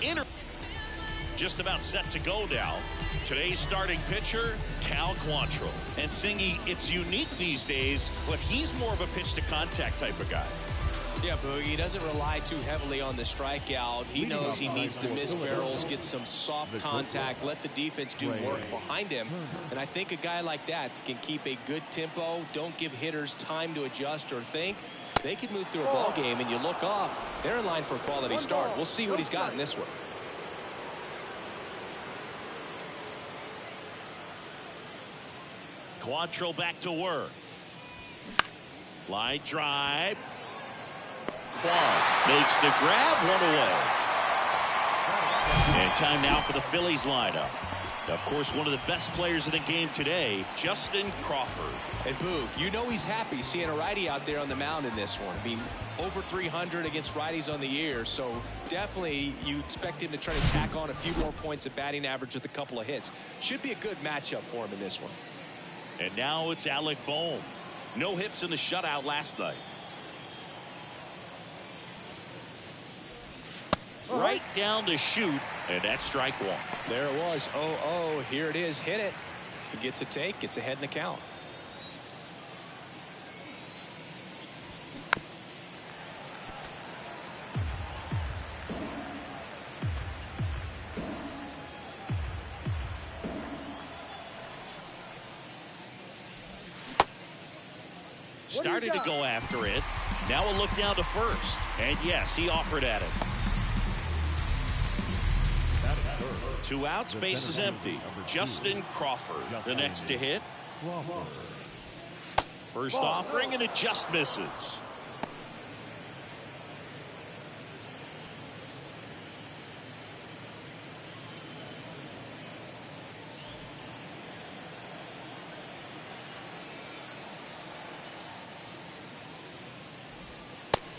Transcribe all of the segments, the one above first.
inner. Just about set to go now. Today's starting pitcher, Cal Quantrill. And Singy, it's unique these days, but he's more of a pitch-to-contact type of guy. Yeah, Boogie, he doesn't rely too heavily on the strikeout. He knows he needs to miss barrels, get some soft contact, let the defense do work behind him. And I think a guy like that can keep a good tempo, don't give hitters time to adjust or think. They could move through a ball game, and you look up, they're in line for a quality start. We'll see what he's got in this one. Quantrill back to work. Line drive. Quan makes the grab, one away. And time now for the Phillies lineup. Of course, one of the best players in the game today, Justin Crawford. And Boo, you know he's happy seeing a righty out there on the mound in this one. I mean, over 300 against righties on the year, so definitely you expect him to try to tack on a few more points of batting average with a couple of hits. Should be a good matchup for him in this one. And now it's Alec Bohm. No hits in the shutout last night. Right down to shoot, and that's strike one. There it was. 0-0. Here it is. Hit it. If he gets a take, gets ahead in the count. Started to go after it. Now a look down to first. And yes, he offered at it. 2 outs, base is empty. Justin Crawford, the next to hit. First offering, and it just misses.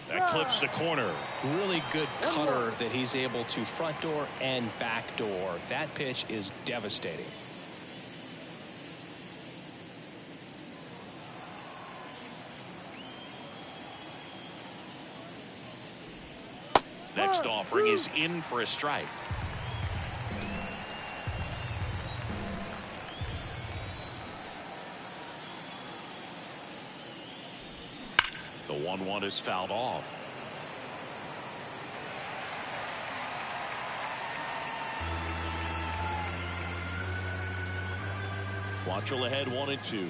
That clips the corner. Really good cutter that he's able to front door and back door. That pitch is devastating. Next offering is in for a strike. The 1-1 is fouled off. Quantrill ahead 1-2.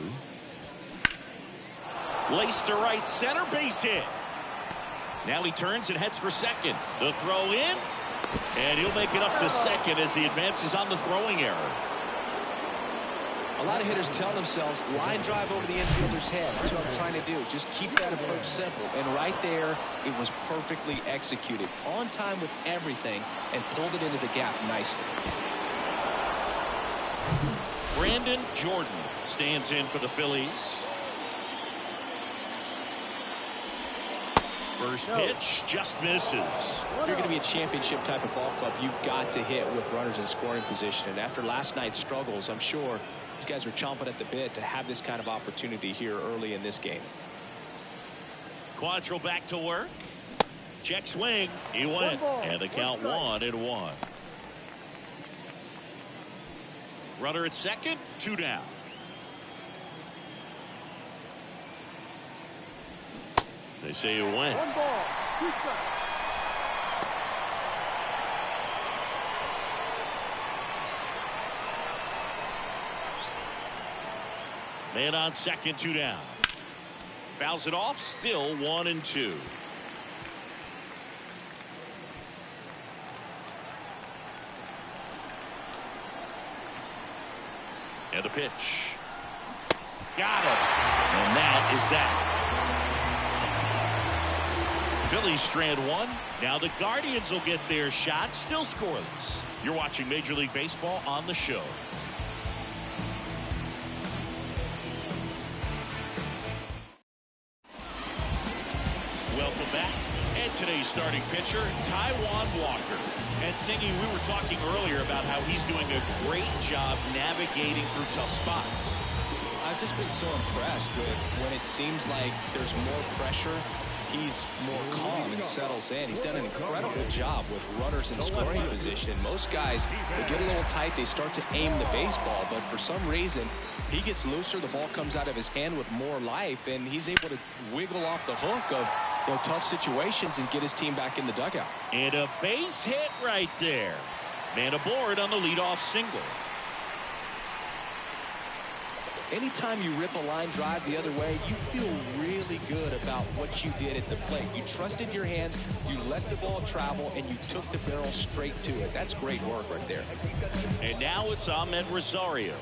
Laced to right center, base hit. Now he turns and heads for second. The throw in, and he'll make it up to second as he advances on the throwing error. A lot of hitters tell themselves, line drive over the infielder's head. That's what I'm trying to do. Just keep that approach simple. And right there, it was perfectly executed. On time with everything, and pulled it into the gap nicely. Brandon Jordan stands in for the Phillies. First pitch just misses. If you're going to be a championship type of ball club, you've got to hit with runners in scoring position. And after last night's struggles, I'm sure these guys are chomping at the bit to have this kind of opportunity here early in this game. Quantrill back to work. Check swing. He went. And the count 1-1. Runner at second. 2 down. They say you win. 1 ball, 2 strikes. Man on second, 2 down. Fouls it off, still 1-2. And the pitch. Got it. And that is that. Phillies strand 1. Now the Guardians will get their shot. Still scoreless. You're watching Major League Baseball on the show. Welcome back. And today's starting pitcher, Taijuan Walker. And Singy, we were talking earlier about how he's doing a great job navigating through tough spots. I've just been so impressed with when it seems like there's more pressure. he's more calm and settles in. He's done an incredible job with runners in scoring position. Most guys, they get a little tight, they start to aim the baseball, but for some reason, he gets looser, the ball comes out of his hand with more life, and he's able to wiggle off the hook of tough situations and get his team back in the dugout. And a base hit right there. Man aboard on the leadoff single. Anytime you rip a line drive the other way, you feel really good about what you did at the plate. You trusted your hands, you let the ball travel, and you took the barrel straight to it. That's great work right there. And now it's Ahmed Rosario.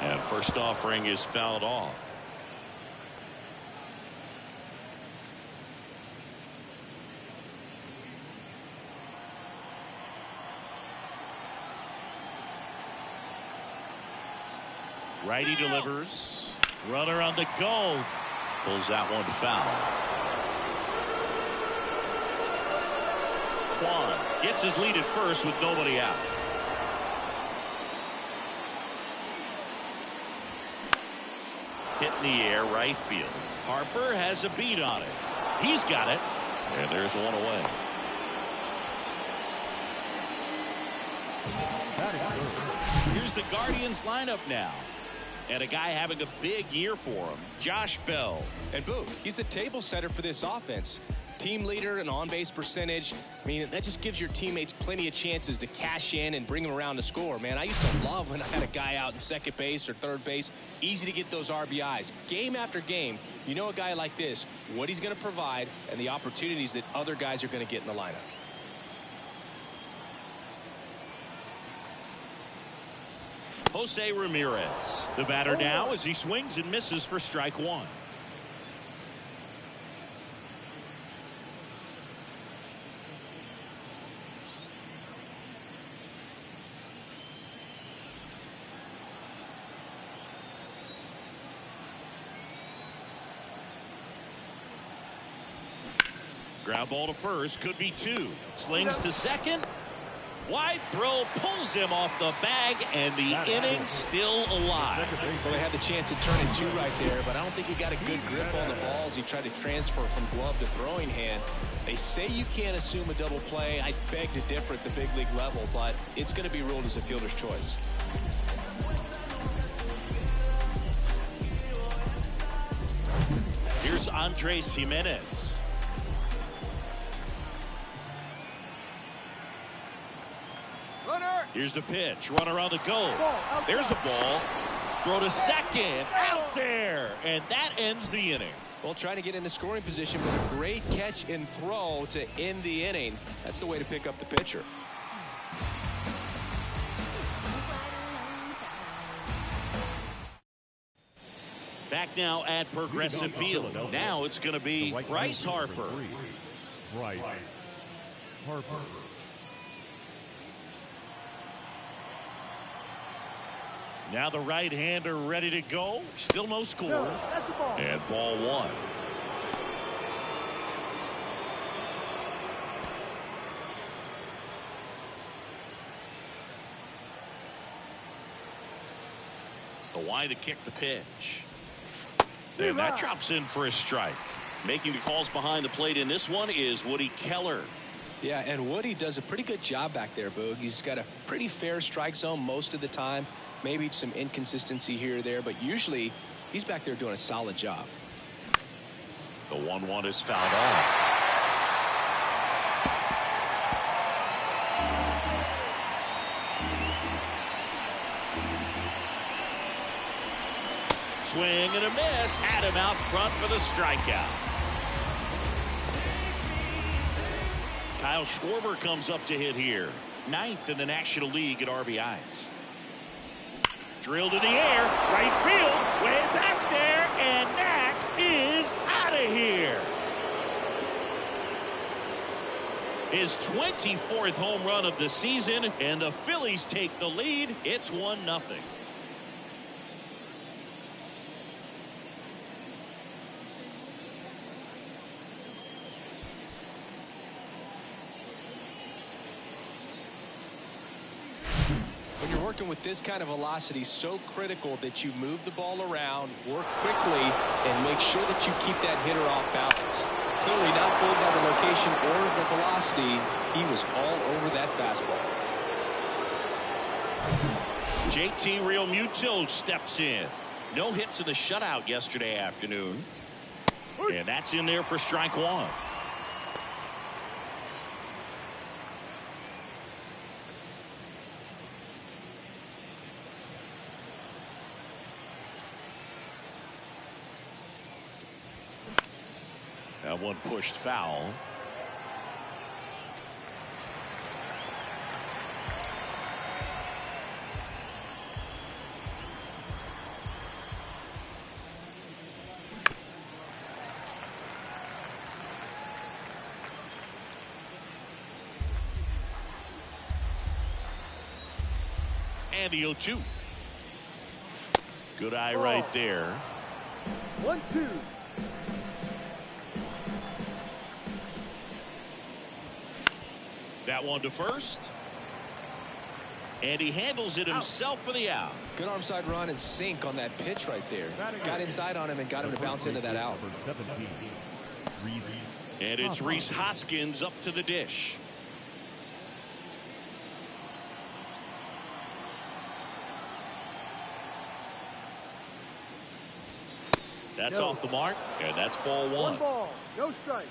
And first offering is fouled off. Righty delivers. Runner on the go. Pulls that one foul. Kwan gets his lead at first with nobody out. Hit in the air, right field. Harper has a beat on it. He's got it. And there's one away. Here's the Guardians lineup now. And a guy having a big year for him, Josh Bell. And Boog, he's the table setter for this offense. Team leader and on-base percentage. I mean, that just gives your teammates plenty of chances to cash in and bring them around to score. Man, I used to love when I had a guy out in second base or third base. Easy to get those RBIs. Game after game, you know a guy like this, what he's going to provide and the opportunities that other guys are going to get in the lineup. Jose Ramirez, the batter now as he swings and misses for strike one. Ground ball to first, could be two. Slings to second. Wide throw pulls him off the bag, and the inning still alive. Well, they had the chance at turning two right there, but I don't think he got a good grip on the ball as he tried to transfer from glove to throwing hand. They say you can't assume a double play. I beg to differ at the big league level, but it's going to be ruled as a fielder's choice. Here's Andres Jimenez. Here's the pitch. Runner on the go. There's the ball. Throw to second. Out there. And that ends the inning. Well, trying to get into scoring position with a great catch and throw to end the inning. That's the way to pick up the pitcher. Back now at Progressive Field. Now it's going to be Bryce Harper. Bryce Harper. Now the right-hander ready to go. Still no score. And ball one. The wide to kick the pitch. And that drops in for a strike. Making the calls behind the plate in this one is Woody Keller. Yeah, and Woody does a pretty good job back there, Boog. He's got a pretty fair strike zone most of the time. Maybe some inconsistency here or there, but usually he's back there doing a solid job. The 1-1 is fouled off. Swing and a miss. Had him out front for the strikeout. Kyle Schwarber comes up to hit here. 9th in the National League at RBIs. Drilled in the air, right field, way back there, and that is out of here. His 24th home run of the season, and the Phillies take the lead. It's 1-0. working with this kind of velocity, so critical that you move the ball around, work quickly, and make sure that you keep that hitter off balance. Clearly not fooled by the location or the velocity. He was all over that fastball. JT Realmuto steps in. No hits in the shutout yesterday afternoon. And that's in there for strike one. That one pushed foul. And the 0-2. Good eye right there. 1-2. That one to first. And he handles it himself for the out. Good arm side run and sink on that pitch right there. Got inside on him and got him to bounce into that out. And it's Rhys Hoskins up to the dish. That's off the mark, and that's ball one. 1 ball, no strike.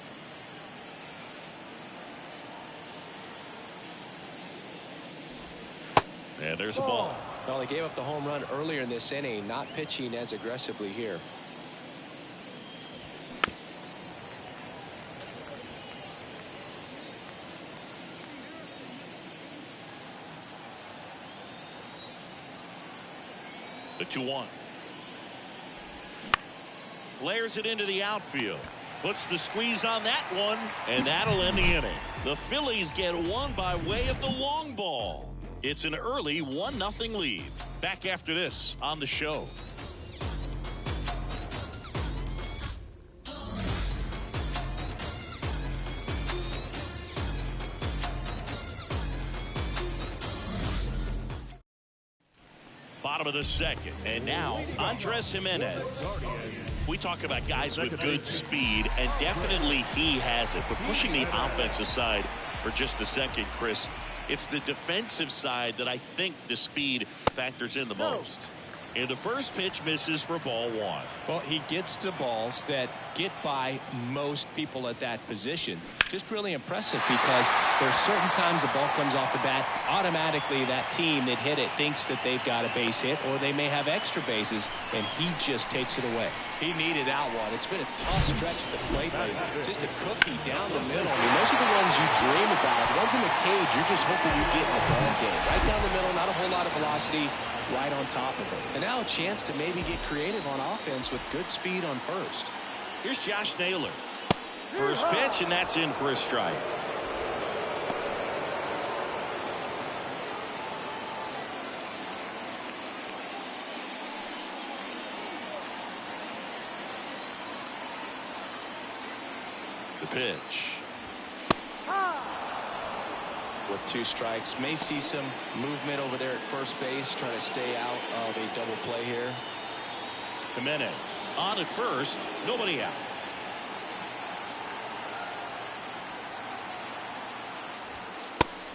And there's a ball. Well, they gave up the home run earlier in this inning, not pitching as aggressively here. The 2-1. Flares it into the outfield. Puts the squeeze on that one, and that'll end the inning. The Phillies get one by way of the long ball. It's an early 1-0 lead. Back after this on the show. Bottom of the second, and now Andres Jimenez. We talk about guys with good speed, and definitely he has it. But pushing the offensive side for just a second, Chris, it's the defensive side that I think the speed factors in the most. And the first pitch misses for ball one. Well, he gets to balls that get by most people at that position. Just really impressive because there's certain times the ball comes off the bat, automatically that team that hit it thinks that they've got a base hit or they may have extra bases, and he just takes it away. He needed that one. It's been a tough stretch at the plate lately. Just a cookie down the middle. I mean, those are the ones you dream about. The ones in the cage, you're just hoping you get in the ball game. Right down the middle, not a whole lot of velocity, right on top of it. And now a chance to maybe get creative on offense with good speed on first. Here's Josh Naylor. First pitch, and that's in for a strike. The pitch. With 2 strikes, may see some movement over there at first base, trying to stay out of a double play here. Jimenez on at first, nobody out.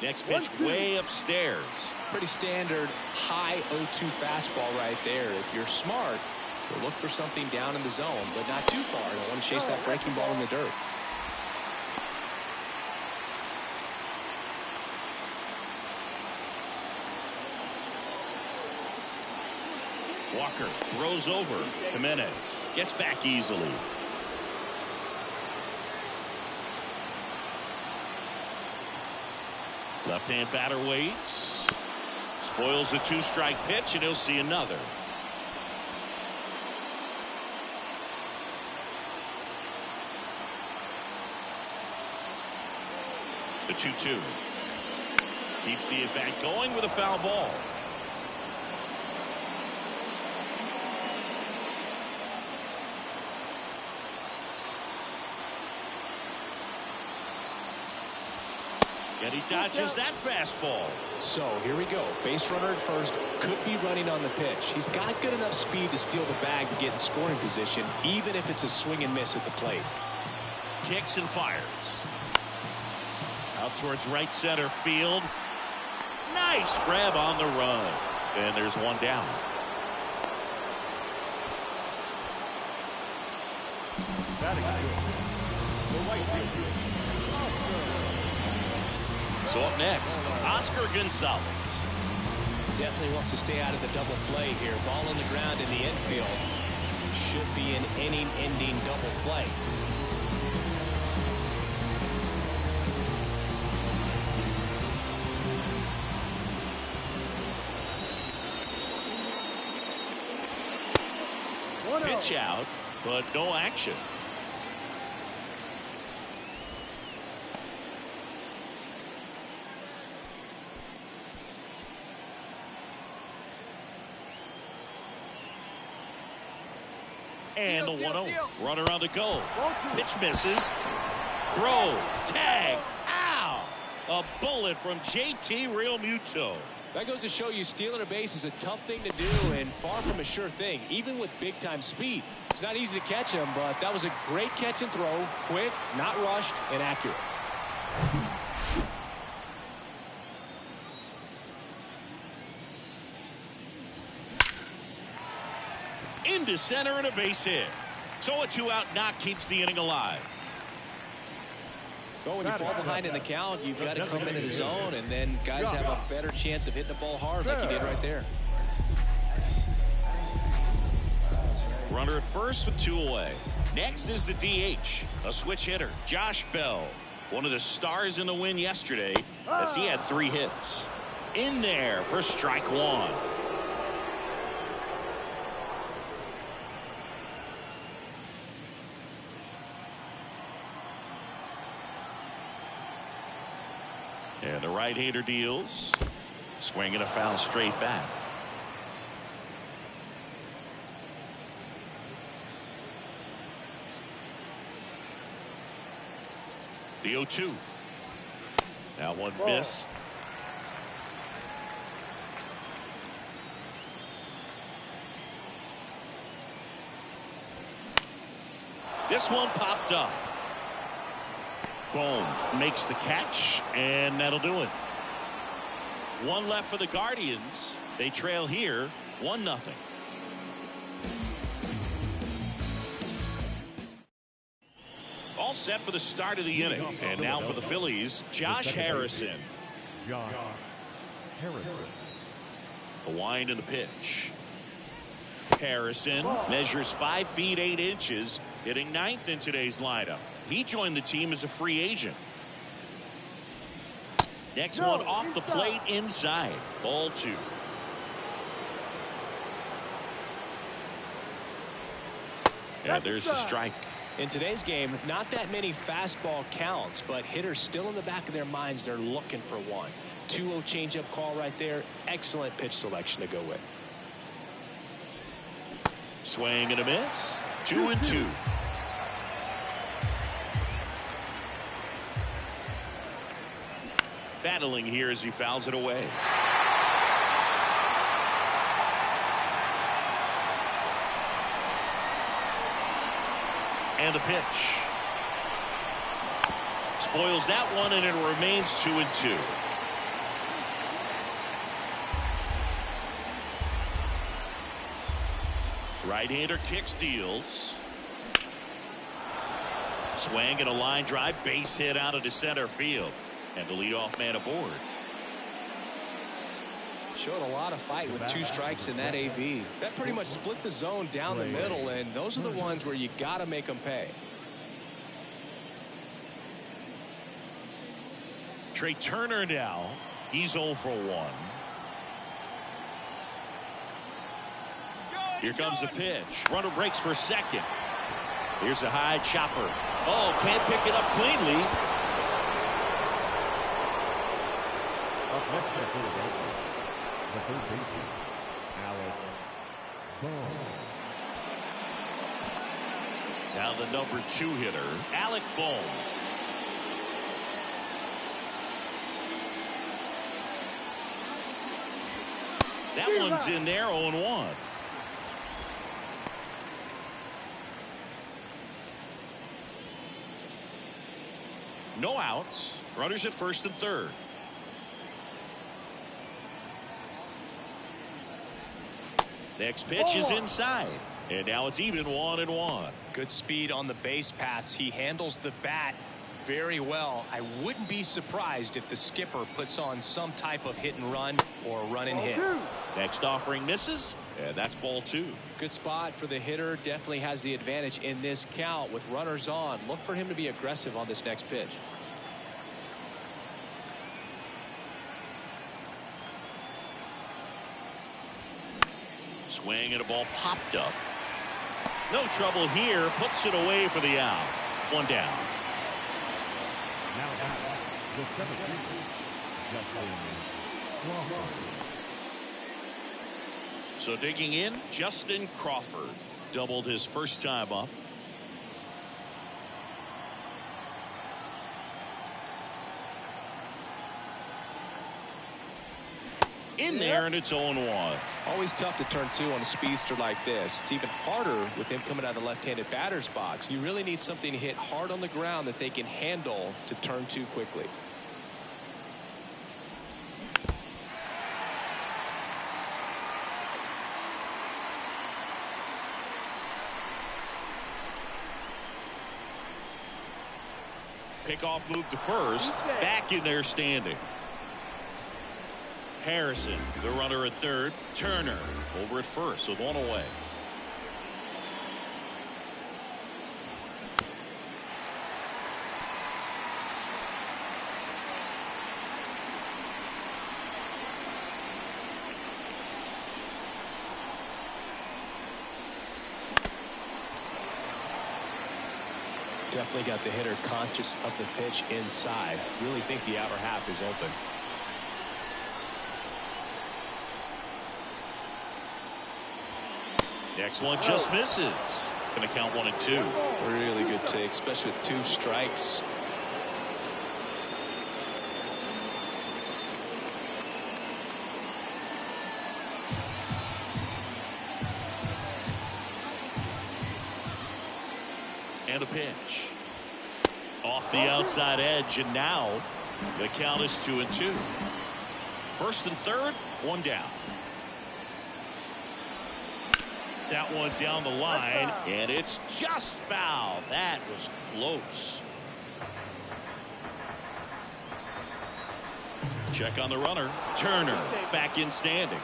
Next pitch way upstairs. Pretty standard high 0-2 fastball right there. If you're smart, you'll look for something down in the zone, but not too far. Don't want to chase that breaking ball in the dirt. Walker throws over. Jimenez gets back easily. Left-hand batter waits. Spoils the 2-strike pitch, and he'll see another. The 2-2. Keeps the at-bat going with a foul ball. And he dodges that fastball. So here we go. Base runner at first, could be running on the pitch. He's got good enough speed to steal the bag to get in scoring position, even if it's a swing and miss at the plate. Kicks and fires. Out towards right center field. Nice grab on the run. And there's one down. So up next, Oscar Gonzalez. Definitely wants to stay out of the double play here. Ball on the ground in the infield. Should be an inning-ending double play. Pitch out, but no action. And the 1-0. Runner on the go. Pitch misses. Throw. Tag. Ow. A bullet from JT Realmuto. That goes to show you stealing a base is a tough thing to do and far from a sure thing, even with big-time speed. It's not easy to catch him, but that was a great catch and throw. Quick, not rushed, and accurate. Into center and a base hit. So a 2-out knock keeps the inning alive. Well, when you fall behind in the count, you've got to come into the zone, and then guys have a better chance of hitting the ball hard like you did right there. Runner at first with 2 away. Next is the DH, a switch hitter, Josh Bell. One of the stars in the win yesterday as he had 3 hits. In there for strike 1. And the right-hander deals. Swinging a foul straight back. The 0-2. Now one missed. This one popped up. Boom. Makes the catch, and that'll do it. 1 left for the Guardians. They trail here 1-0. All set for the start of the inning. And now for the Phillies, Josh Harrison. Josh Harrison. A wind in the pitch. Harrison measures 5 feet 8 inches, hitting 9th in today's lineup. He joined the team as a free agent. Next one off the plate inside. Ball 2. Yeah, there's the strike. In today's game, not that many fastball counts, but hitters still in the back of their minds, they're looking for one. 2-0 changeup call right there. Excellent pitch selection to go with. Swing and a miss. 2-2. Battling here as he fouls it away. And the pitch. Spoils that one, and it remains 2-2. Right-hander kicks, deals. Swing and a line drive, base hit out into center field. And the leadoff man aboard. Showed a lot of fight with 2 strikes in that AB. That pretty much split the zone down the middle, and those are the ones where you got to make them pay. Trey Turner now. He's 0 for 1. Here comes the pitch. Runner breaks for second. Here's a high chopper. Oh, can't pick it up cleanly. Up next for Philadelphia, the third baseman, Alec Bohm. Now the number 2 hitter, Alec Bohm. That one's in there, 0-1. No outs. Runners at first and third. Next pitch is inside. And now it's even 1-1. Good speed on the base pass. He handles the bat very well. I wouldn't be surprised if the skipper puts on some type of hit and run or run and hit. Next offering misses, and that's ball 2. Good spot for the hitter. Definitely has the advantage in this count with runners on. Look for him to be aggressive on this next pitch. Swing and a ball popped up. No trouble here. Puts it away for the out. 1 down. Now back, the 7th, Justin Crawford. So digging in, Justin Crawford doubled his first time up. In there, and it's 0-1. Always tough to turn 2 on a speedster like this. It's even harder with him coming out of the left-handed batter's box. You really need something to hit hard on the ground that they can handle to turn 2 quickly. Pickoff move to first. Back in there standing. Harrison, the runner at third. Turner over at first with 1 away. Definitely got the hitter conscious of the pitch inside. Really think the outer half is open. Next one just misses. Going to count 1 and 2. Really good take, especially with 2 strikes. And a pitch. Off the outside edge, and now the count is 2 and 2. First and third, 1 down. That one down the line, and it's just foul. That was close. Check on the runner. Turner back in standing.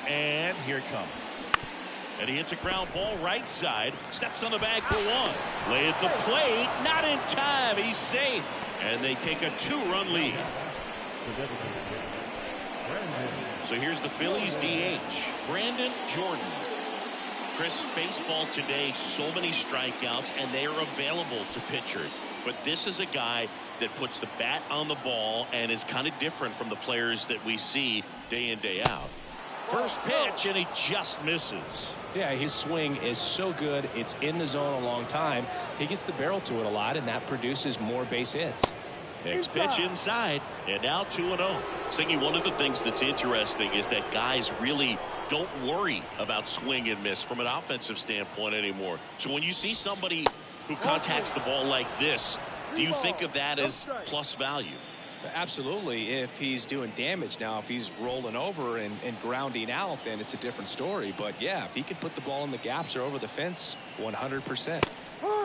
And here it comes. And he hits a ground ball right side. Steps on the bag for 1. Lay at the plate. Not in time. He's safe. And they take a 2-run lead. So here's the Phillies DH, Brandon Jordan. Chris, baseball today, so many strikeouts, and they are available to pitchers. But this is a guy that puts the bat on the ball and is kind of different from the players that we see day in, day out. First pitch, and he just misses. Yeah, his swing is so good. It's in the zone a long time. He gets the barrel to it a lot, and that produces more base hits. Next pitch inside, and now 2-0. Singy, one of the things that's interesting is that guys really don't worry about swing and miss from an offensive standpoint anymore. So when you see somebody who contacts the ball like this, do you think of that as plus value? Absolutely, if he's doing damage. Now, if he's rolling over and grounding out, then it's a different story. But, yeah, if he can put the ball in the gaps or over the fence, 100%.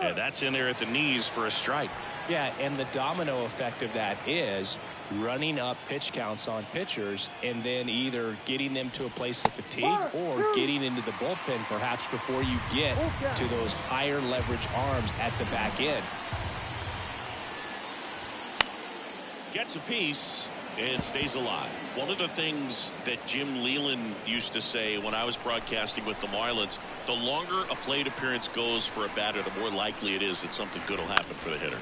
And that's in there at the knees for a strike. Yeah, and the domino effect of that is running up pitch counts on pitchers and then either getting them to a place of fatigue or getting into the bullpen perhaps before you get to those higher leverage arms at the back end. Gets a piece and stays alive. One of the things that Jim Leland used to say when I was broadcasting with the Marlins, the longer a plate appearance goes for a batter, the more likely it is that something good will happen for the hitter.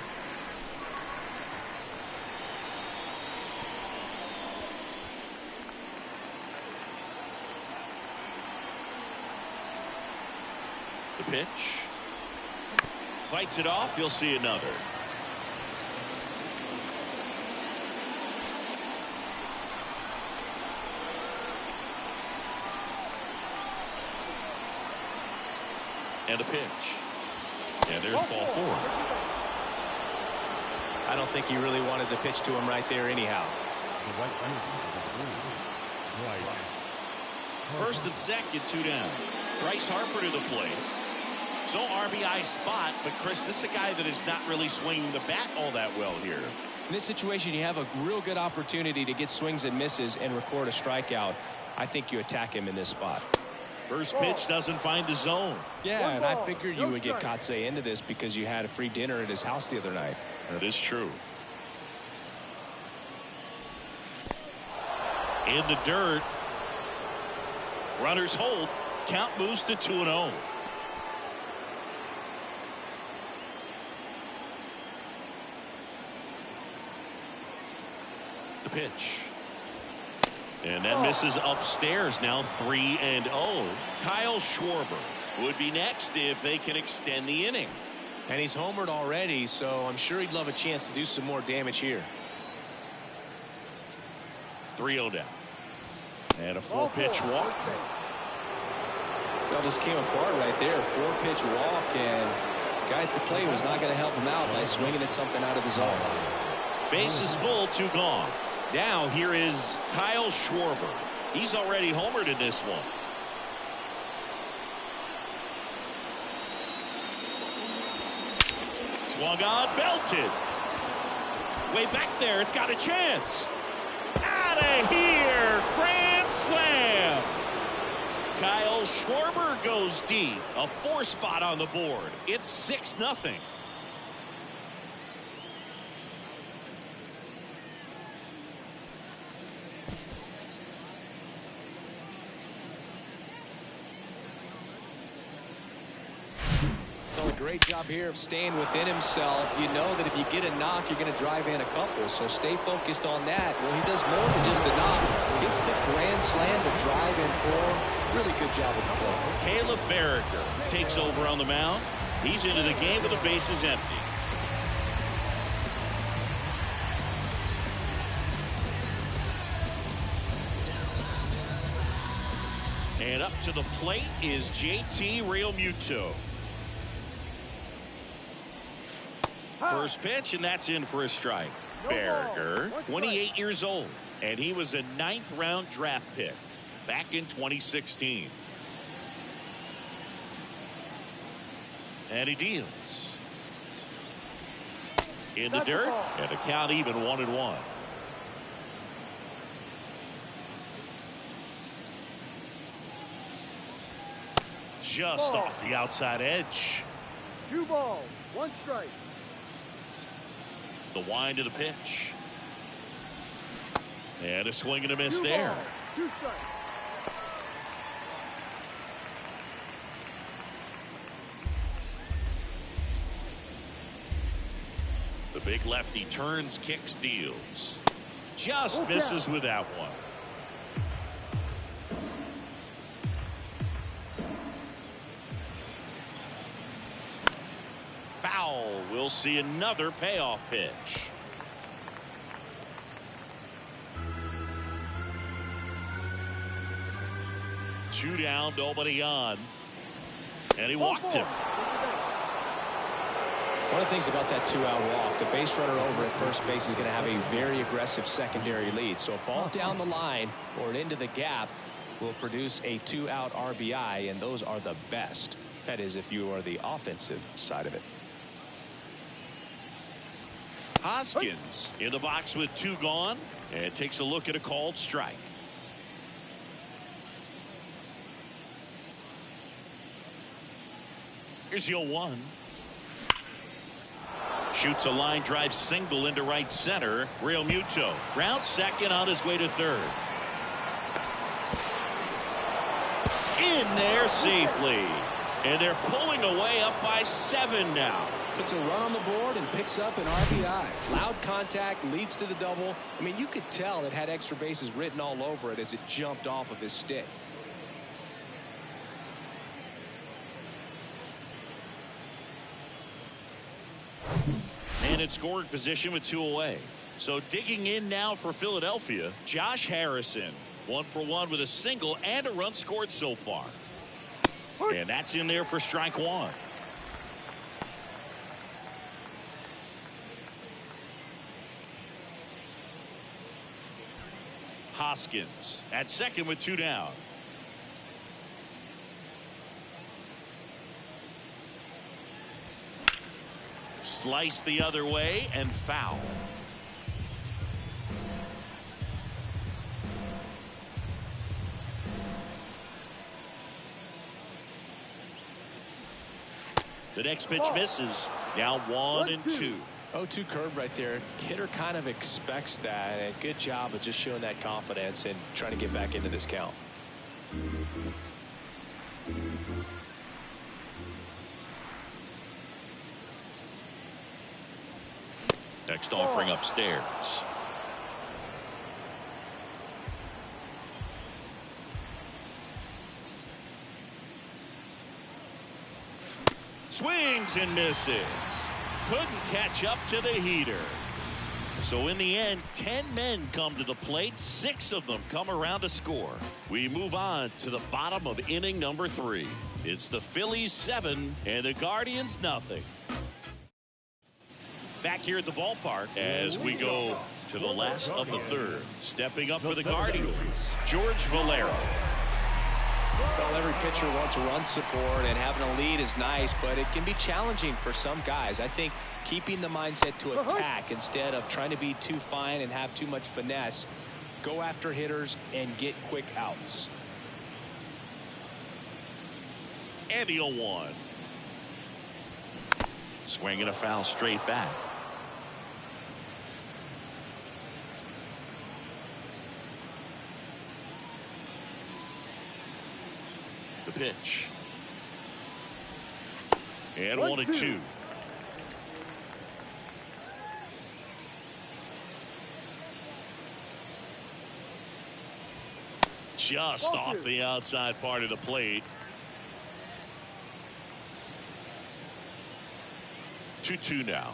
The pitch. Fights it off. You'll see another. And a pitch. And there's ball 4. I don't think he really wanted to pitch to him right there anyhow. First and second, 2 down. Bryce Harper to the plate. So RBI spot, but Chris, this is a guy that is not really swinging the bat all that well here. In this situation, you have a real good opportunity to get swings and misses and record a strikeout. I think you attack him in this spot. First pitch doesn't find the zone. Yeah, and I figured you would get Kotsay into this because you had a free dinner at his house the other night. That is true. In the dirt. Runners hold. Count moves to 2-0. The pitch. And that misses upstairs. Now 3-0. Kyle Schwarber would be next if they can extend the inning. And he's homered already, so I'm sure he'd love a chance to do some more damage here. 3-0 down. And a 4-pitch walk. That just came apart right there. 4-pitch walk, and the guy at the plate was not going to help him out by swinging at something out of the zone. Bases full, 2 gone. Now here is Kyle Schwarber. He's already homered in this one. Swung on, belted. Way back there, it's got a chance. Out of here, grand slam. Kyle Schwarber goes deep. A 4 spot on the board. It's 6-0. Great job here of staying within himself. You know that if you get a knock, you're going to drive in a couple. So stay focused on that. Well, he does more than just a knock. Hits the grand slam to drive in 4. Really good job with the play. Caleb Barriger takes over on the mound. He's into the game with the bases empty. And up to the plate is JT Realmuto. First pitch, and that's in for a strike. Barriger, 28 years old, and he was a 9th-round draft pick back in 2016. And he deals. In the dirt, and a count even 1-1. Just off the outside edge. 2 balls, 1 strike. The wind of the pitch. And a swing and a miss 2 there. balls, 2 strikes. The big lefty turns, kicks, deals. Just misses with that one. Foul. We'll see another payoff pitch. Two down, nobody on. And he walked him. One of the things about that 2-out walk, the base runner over at first base is going to have a very aggressive secondary lead. So a ball down the line or into the gap will produce a 2-out RBI, and those are the best. That is, if you are the offensive side of it. Hoskins in the box with 2 gone and takes a look at a called strike. Here's 0-1. Shoots a line drive single into right center. Realmuto rounds second on his way to third. In there safely. And they're pulling away up by 7 now. Puts a run on the board and picks up an RBI. Loud contact leads to the double. I mean, you could tell it had extra bases written all over it as it jumped off of his stick. And in scoring position with 2 away. So digging in now for Philadelphia, Josh Harrison. 1 for 1 with a single and a run scored so far. And that's in there for strike one. Hoskins at second with 2 down. Slice the other way and foul. The next pitch misses. Now 1-2. 0-2 curve right there. Hitter kind of expects that, and good job of just showing that confidence and trying to get back into this count. Next offering upstairs. Swings and misses. Couldn't catch up to the heater. So in the end, 10 men come to the plate. 6 of them come around to score. We move on to the bottom of inning number 3. It's the Phillies 7 and the Guardians nothing. Back here at the ballpark as we go to the last of the third. Stepping up for the Guardians, George Valero. Well, every pitcher wants run support, and having a lead is nice, but it can be challenging for some guys. I think keeping the mindset to attack instead of trying to be too fine and have too much finesse. Go after hitters and get quick outs. And the 0-1. Swinging a foul straight back. The pitch. And 1-2. Just off the outside part of the plate. 2-2 now.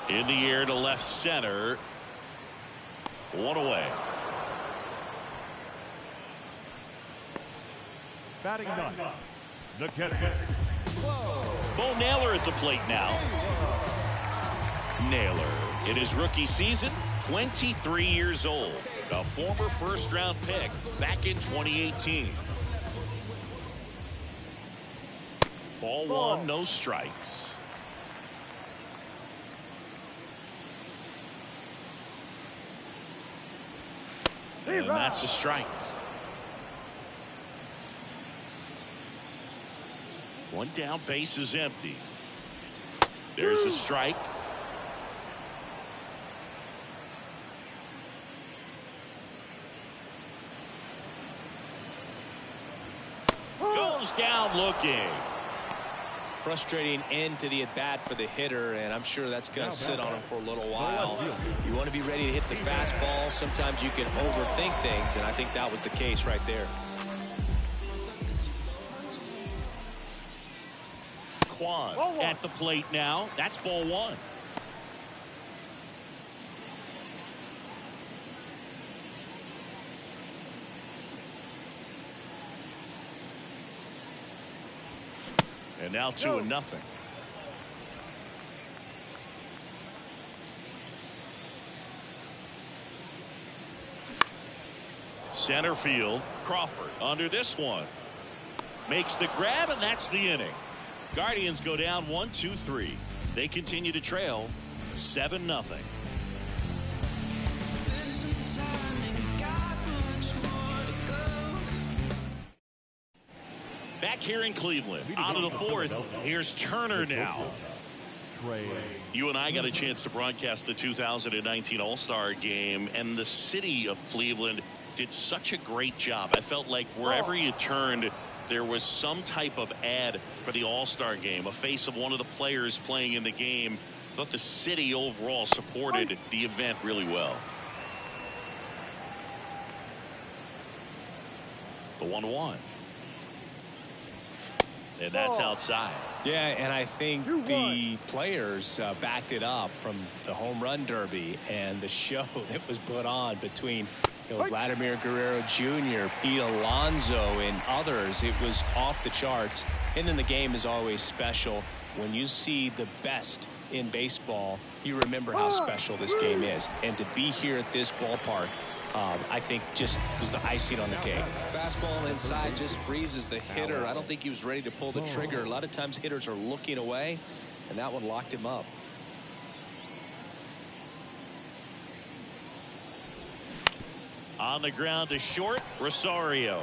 In the air to left center. 1 away. Batting ninth, the catcher. Bo Naylor at the plate now. Naylor, in his rookie season, 23 years old. A former first-round pick back in 2018. Ball 1, no strikes. And that's a strike. 1 down, base is empty. There's a strike. Goes down looking. Frustrating end to the at-bat for the hitter, and I'm sure that's going to sit on him for a little while. You want to be ready to hit the fastball. Sometimes you can overthink things, and I think that was the case right there. Quan at the plate now. That's ball 1. And now 2-0. Center field. Crawford under this one. Makes the grab, and that's the inning. Guardians go down 1-2-3. They continue to trail 7-0. Back here in Cleveland, out of the 4th, here's Turner now. You and I got a chance to broadcast the 2019 All-Star Game, and the city of Cleveland did such a great job. I felt like wherever you turned, there was some type of ad for the All-Star Game, a face of one of the players playing in the game. I thought the city overall supported the event really well. The 1-1. And that's outside. Yeah, and I think the players backed it up from the home run derby and the show that was put on between You know, Vladimir Guerrero Jr., Pete Alonso, and others, it was off the charts. And then the game is always special. When you see the best in baseball, you remember how special this game is. And to be here at this ballpark, I think just was the icing on the cake. Fastball inside just freezes the hitter. I don't think he was ready to pull the trigger. A lot of times hitters are looking away, and that one locked him up. On the ground to short, Rosario.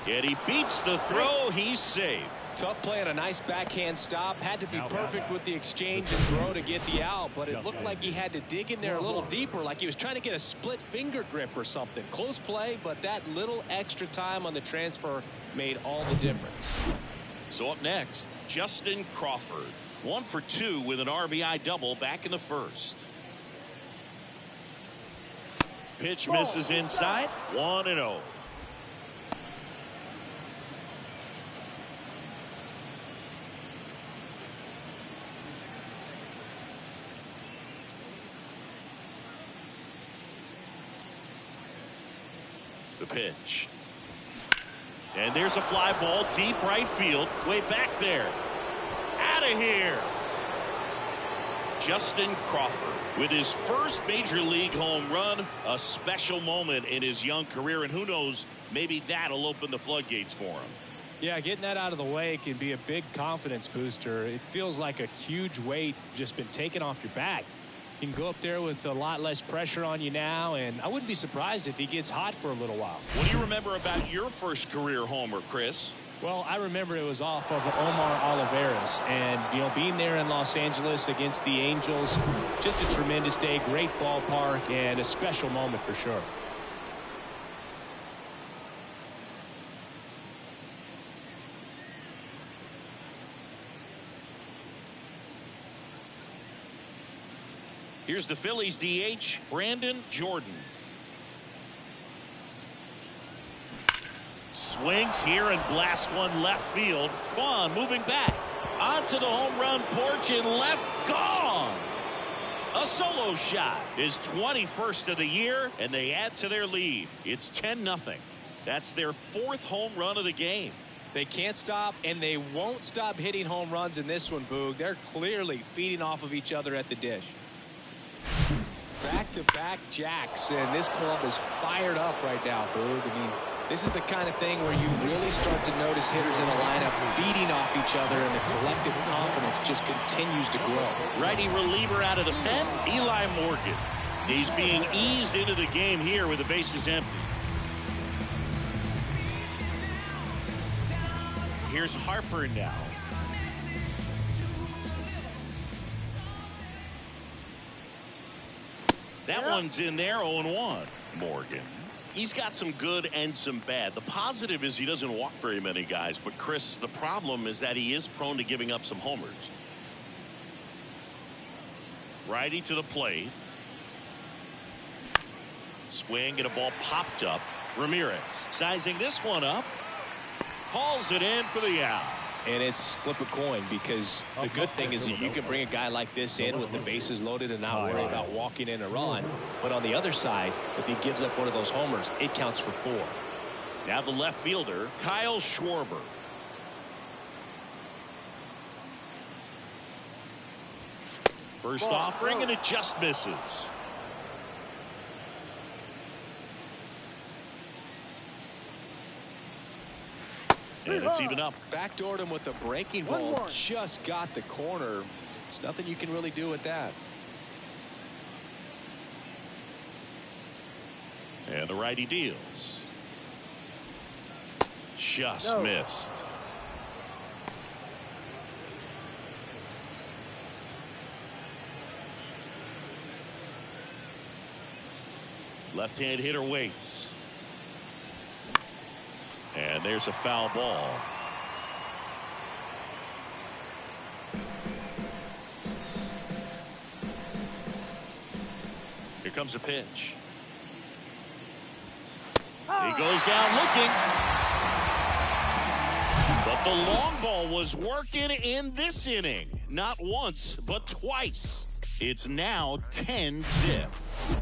Yet he beats the throw. He's safe. Tough play and a nice backhand stop. Had to be perfect with the exchange and throw to get the out, but it looked like he had to dig in there a little deeper, like he was trying to get a split finger grip or something. Close play, but that little extra time on the transfer made all the difference. So up next, Justin Crawford. 1 for 2 with an RBI double back in the first. Pitch misses inside. 1-0. The pitch. And there's a fly ball deep right field. Way back there. Out of here. Justin Crawford with his first major league home run. A special moment in his young career. And who knows, maybe that'll open the floodgates for him. Yeah, getting that out of the way can be a big confidence booster. It feels like a huge weight just been taken off your back. You can go up there with a lot less pressure on you now, and I wouldn't be surprised if he gets hot for a little while. What do you remember about your first career homer, Chris? Well, I remember it was off of Omar Oliveras, and, you know, being there in Los Angeles against the Angels, just a tremendous day, great ballpark, and a special moment for sure. Here's the Phillies DH, Brandon Jordan. Swings here and blasts one left field. Kwan moving back. Onto the home run porch and left. Gone. A solo shot. His 21st of the year, and they add to their lead. It's 10-0. That's their 4th home run of the game. They can't stop, and they won't stop hitting home runs in this one, Boog. They're clearly feeding off of each other at the dish. Back-to-back jacks, and this club is fired up right now, Boog. I mean, this is the kind of thing where you really start to notice hitters in the lineup feeding off each other, and the collective confidence just continues to grow. Righty reliever out of the pen, Eli Morgan. He's being eased into the game here with the bases empty. Here's Harper now. That one's in there, 0-1. Morgan. He's got some good and some bad. The positive is he doesn't walk very many guys. But, Chris, the problem is that he is prone to giving up some homers. Righty to the plate. Swing and a ball popped up. Ramirez sizing this one up. Hauls it in for the out. And it's flip a coin, because the good thing is that you can bring a guy like this in with the bases loaded and not worry about walking in a run. But on the other side, if he gives up one of those homers, it counts for 4. Now the left fielder, Kyle Schwarber. First offering, and it just misses. And it's even up. Backdoored him with a breaking ball. Just got the corner. There's nothing you can really do with that. And the righty deals. Just missed. Left-hand hitter waits. And there's a foul ball. Here comes a pitch. He goes down looking. But the long ball was working in this inning. Not once, but twice. It's now 10-0.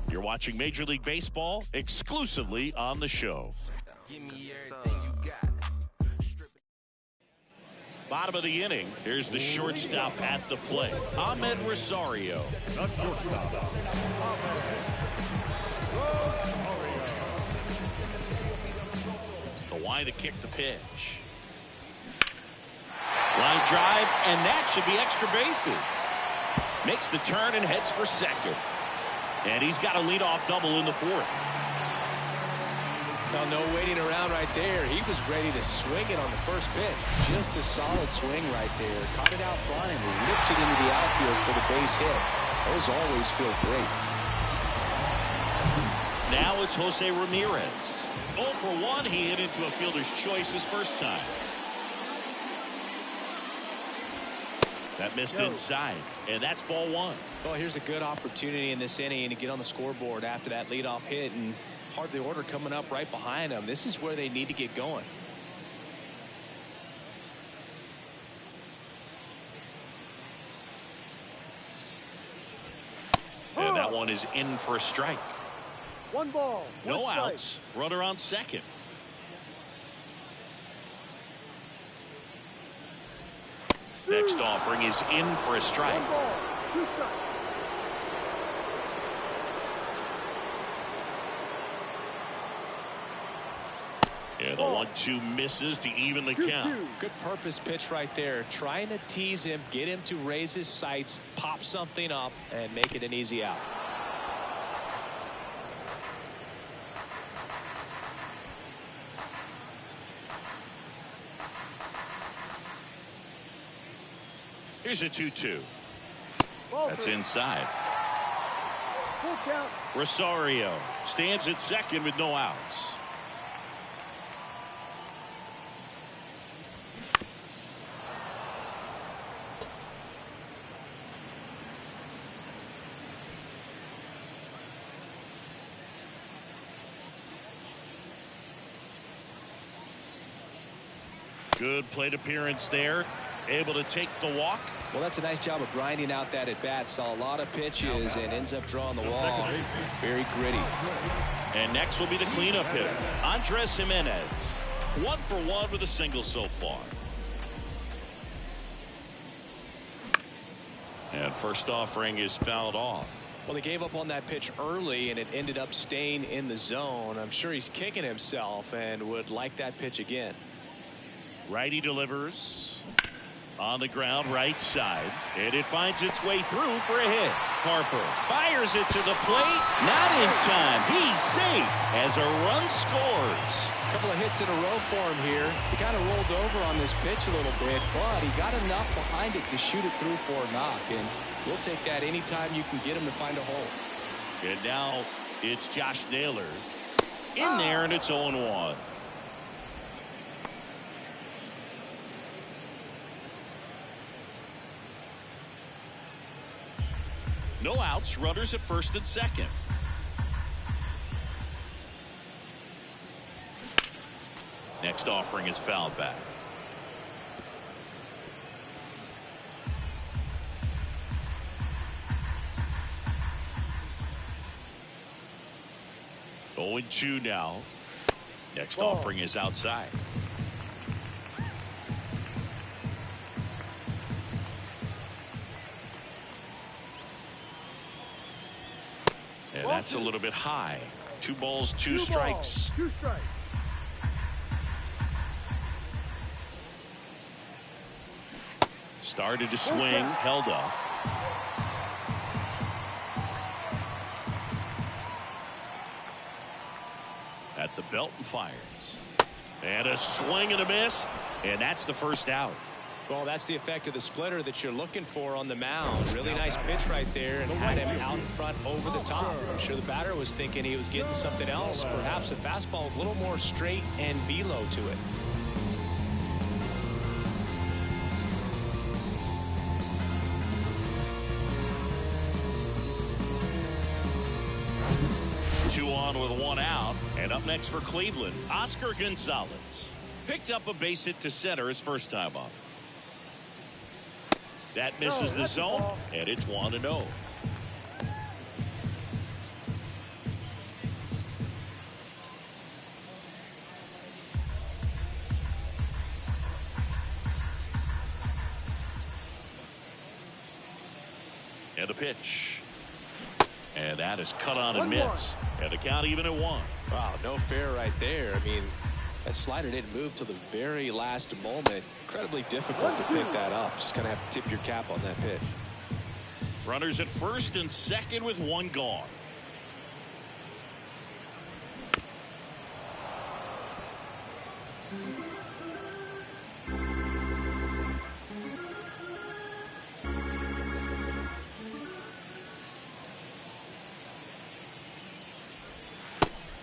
You're watching Major League Baseball exclusively on the show. Give me everything you got. Bottom of the inning. Here's the shortstop at the plate, Ahmed Rosario. The shortstop, The line to kick the pitch. Line drive, and that should be extra bases. Makes the turn and heads for second. And he's got a leadoff double in the fourth. Well, no waiting around right there. He was ready to swing it on the first pitch. Just a solid swing right there. Caught it out front and ripped it into the outfield for the base hit. Those always feel great. Now it's Jose Ramirez. 0 for 1. He hit into a fielder's choice his first time. That missed inside, and that's ball one. Well, here's a good opportunity in this inning to get on the scoreboard after that leadoff hit, and hardly order coming up right behind them. This is where they need to get going. And that one is in for a strike. 1 ball. No outs. Runner on second. Next offering is in for a strike. 1 ball. 2 strikes. And the 1-2 misses to even the count. Good purpose pitch right there. Trying to tease him, get him to raise his sights, pop something up, and make it an easy out. Here's a 2-2. That's Ball inside. Full count. Rosario stands at second with no outs. Good plate appearance there. Able to take the walk. Well, that's a nice job of grinding out that at bat. Saw a lot of pitches and ends up drawing the wall. Very gritty. And next will be the cleanup hitter, Andres Jimenez. 1 for 1 with a single so far. And first offering is fouled off. Well, he gave up on that pitch early, and it ended up staying in the zone. I'm sure he's kicking himself and would like that pitch again. Righty delivers on the ground right side, and it finds its way through for a hit. Harper fires it to the plate. Not in time. He's safe as a run scores. A couple of hits in a row for him here. He kind of rolled over on this pitch a little bit, but he got enough behind it to shoot it through for a knock, and we'll take that anytime you can get him to find a hole. And now it's Josh Naylor in there, and it's 0-1. No outs, runners at first and second. Next offering is fouled back. Oh, and 2 now. Next offering is outside. And that's a little bit high. 2 balls, 2 strikes. 2 strikes. Started to swing, held up. At the belt and fires. And a swing and a miss. And that's the first out. Well, that's the effect of the splitter that you're looking for on the mound. Really nice pitch right there, and had him out in front over the top. I'm sure the batter was thinking he was getting something else, perhaps a fastball a little more straight and velo to it. Two on with 1 out. And up next for Cleveland, Oscar Gonzalez. Picked up a base hit to center his first time up. That misses the zone, and it's 1-0. And the pitch. And that is cut on and missed. And the count even at 1. Wow, no fair right there. I mean, that slider didn't move till the very last moment. Incredibly difficult to pick that up. Just kind of have to tip your cap on that pitch. Runners at first and second with 1 gone.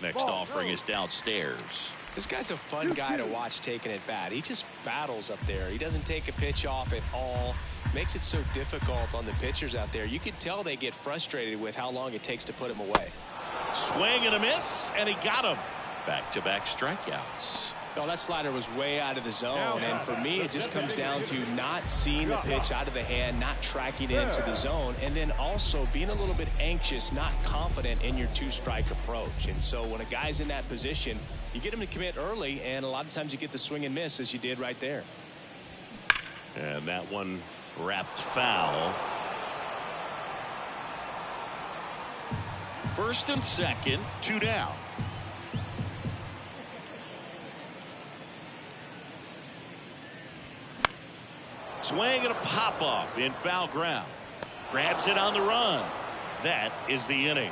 Next offering is downstairs. This guy's a fun guy to watch taking at bat. He just battles up there. He doesn't take a pitch off at all. Makes it so difficult on the pitchers out there. You can tell they get frustrated with how long it takes to put him away. Swing and a miss, and he got him. Back-to-back strikeouts. Well, that slider was way out of the zone, and for me, it just comes down to not seeing the pitch out of the hand, not tracking it into the zone, and then also being a little bit anxious, not confident in your 2-strike approach. And so when a guy's in that position, you get him to commit early, and a lot of times you get the swing and miss, as you did right there. And that one wrapped foul. First and second, 2 down. Swing and a pop-up in foul ground. Grabs it on the run. That is the inning.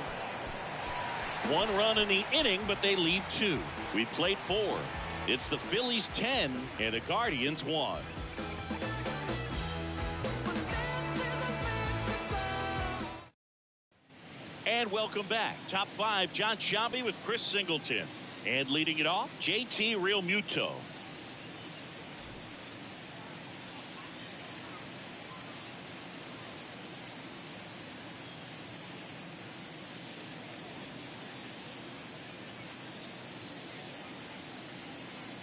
1 run in the inning, but they leave 2. We played 4. It's the Phillies 10 and the Guardians 1. And welcome back. Top 5, John Sciambi with Chris Singleton. And leading it off, JT Realmuto.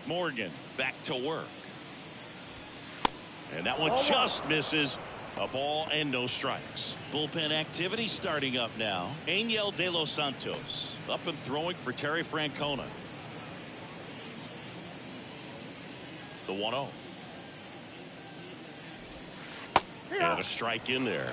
Morgan back to work. And that one just misses. A ball and no strikes. Bullpen activity starting up now. Angel De Los Santos up and throwing for Terry Francona. The 1-0. And a strike in there.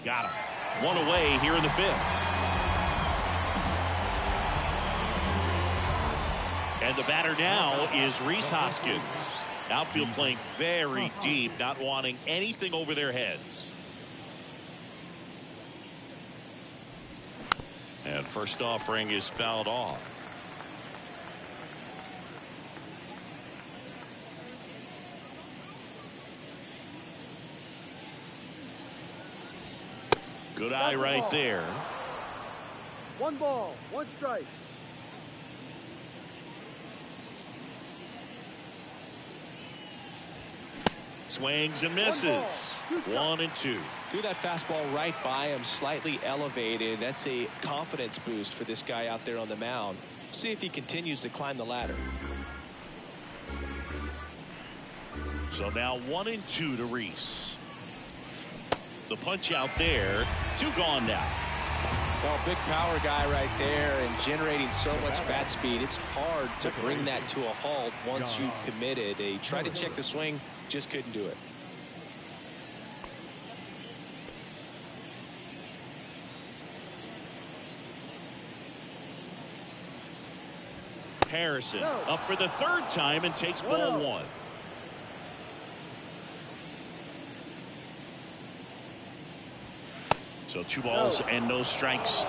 Got him. 1 away here in the 5th. And the batter now is Rhys Hoskins. Outfield playing very deep, not wanting anything over their heads. And first offering is fouled off. Good eye right there. 1 ball, 1 strike. Swings and misses. 1 and 2. Threw that fastball right by him, slightly elevated. That's a confidence boost for this guy out there on the mound. See if he continues to climb the ladder. So now 1 and 2 to Rhys. The punch out there. 2 gone now. Well, big power guy right there and generating so much bat speed. It's hard to bring that to a halt once you've committed. They tried to check the swing, just couldn't do it. Harrison up for the 3rd time and takes ball 1. So 2 balls and no strikes.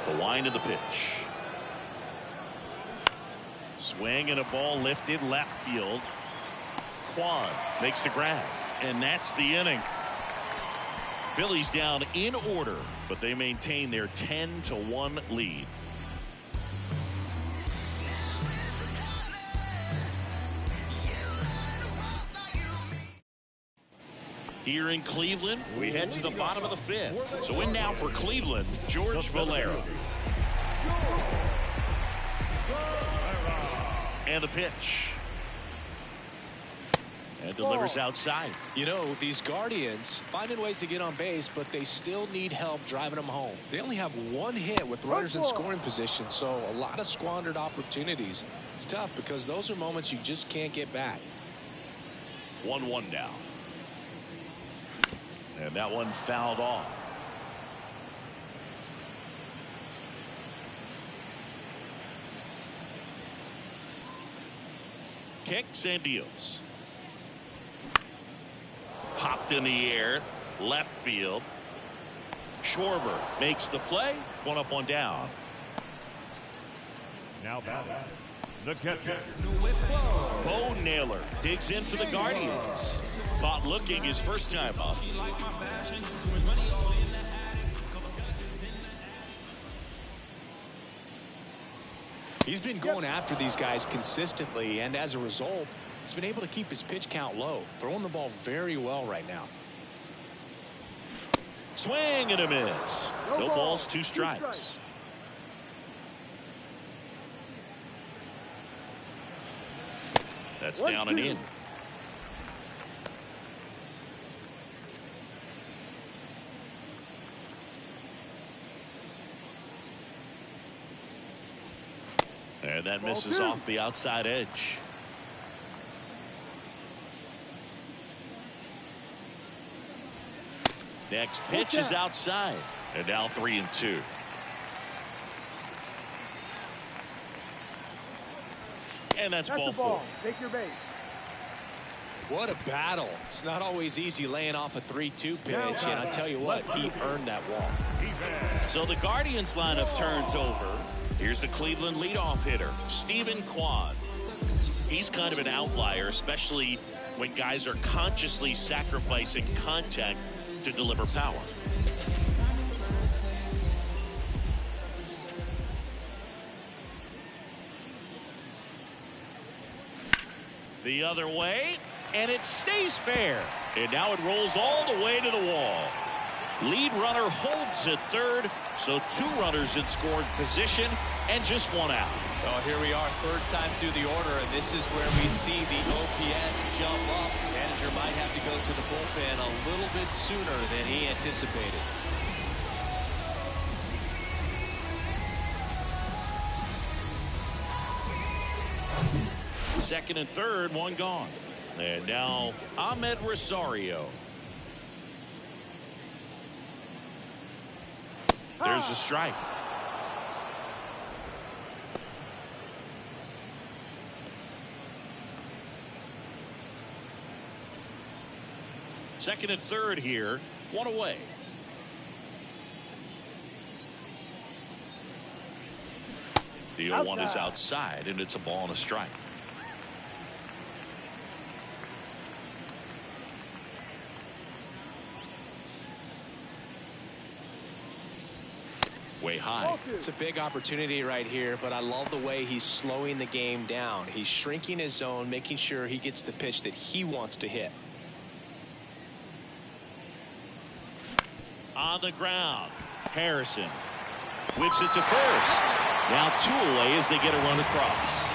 The wind of the pitch. Swing and a ball lifted left field. Kwan makes the grab. And that's the inning. Phillies down in order, but they maintain their 10-1 lead. Here in Cleveland, we head to the bottom of the 5th. So in now for Cleveland, George Valera. And the pitch. And delivers outside. You know, these Guardians finding ways to get on base, but they still need help driving them home. They only have one hit with runners in scoring position, so a lot of squandered opportunities. It's tough because those are moments you just can't get back. 1-1 now. And that one fouled off. Kicks and deals. Popped in the air, left field. Schwarber makes the play. One up, one down. Now batting, the catcher. Bo Naylor digs in for the Guardians. Caught looking his first time up. He's been going after these guys consistently, and as a result, he's been able to keep his pitch count low, throwing the ball very well right now. Swing and a miss. No balls, 2 strikes. That's down and in. And that misses off the outside edge. Next pitch is outside. And now 3-2. And that's ball 4. Take your base. What a battle. It's not always easy laying off a 3-2 pitch, and I tell you what, he earned that walk. So the Guardians lineup turns over. Here's the Cleveland leadoff hitter, Stephen Kwan. He's kind of an outlier, especially when guys are consciously sacrificing contact to deliver power. The other way, and it stays fair. And now it rolls all the way to the wall. Lead runner holds at third, so 2 runners in scoring position and just 1 out. Oh, here we are, 3rd time through the order, and this is where we see the OPS jump up. Manager might have to go to the bullpen a little bit sooner than he anticipated. Second and third, 1 gone. And now Ahmed Rosario. There's a strike. Second and third here, 1 away. The 0-1 is outside, and it's a ball and a strike. Way high. It's a big opportunity right here, but I love the way he's slowing the game down. He's shrinking his zone, making sure he gets the pitch that he wants to hit. On the ground, Harrison whips it to first. Now 2 away as they get a run across.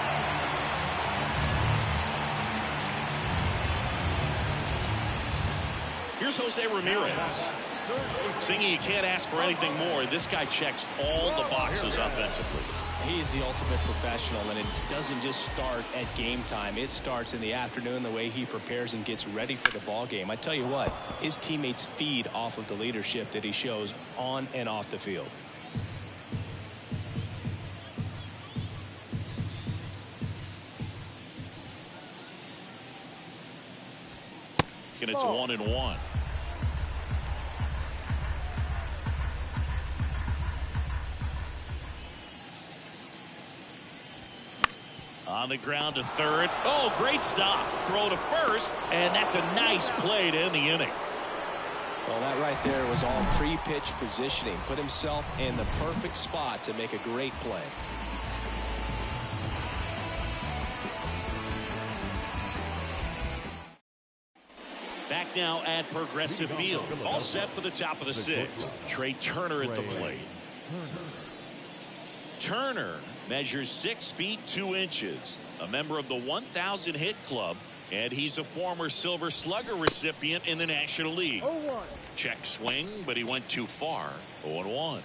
Here's Jose Ramirez. Singy, you can't ask for anything more. This guy checks all the boxes offensively. He's the ultimate professional, and it doesn't just start at game time. It starts in the afternoon, the way he prepares and gets ready for the ball game. I tell you what, his teammates feed off of the leadership that he shows on and off the field. And it's 1-1. On the ground to third. Oh, great stop. Throw to first, and that's a nice play to end the inning. Well, that right there was all pre-pitch positioning. Put himself in the perfect spot to make a great play. Back now at Progressive Field. All set for the top of the 6th. Trey Turner at the plate. Turner measures 6 feet 2 inches. a member of the 1,000 hit club, and he's a former Silver Slugger recipient in the National League. 0-1. Check swing, but he went too far. 0-1.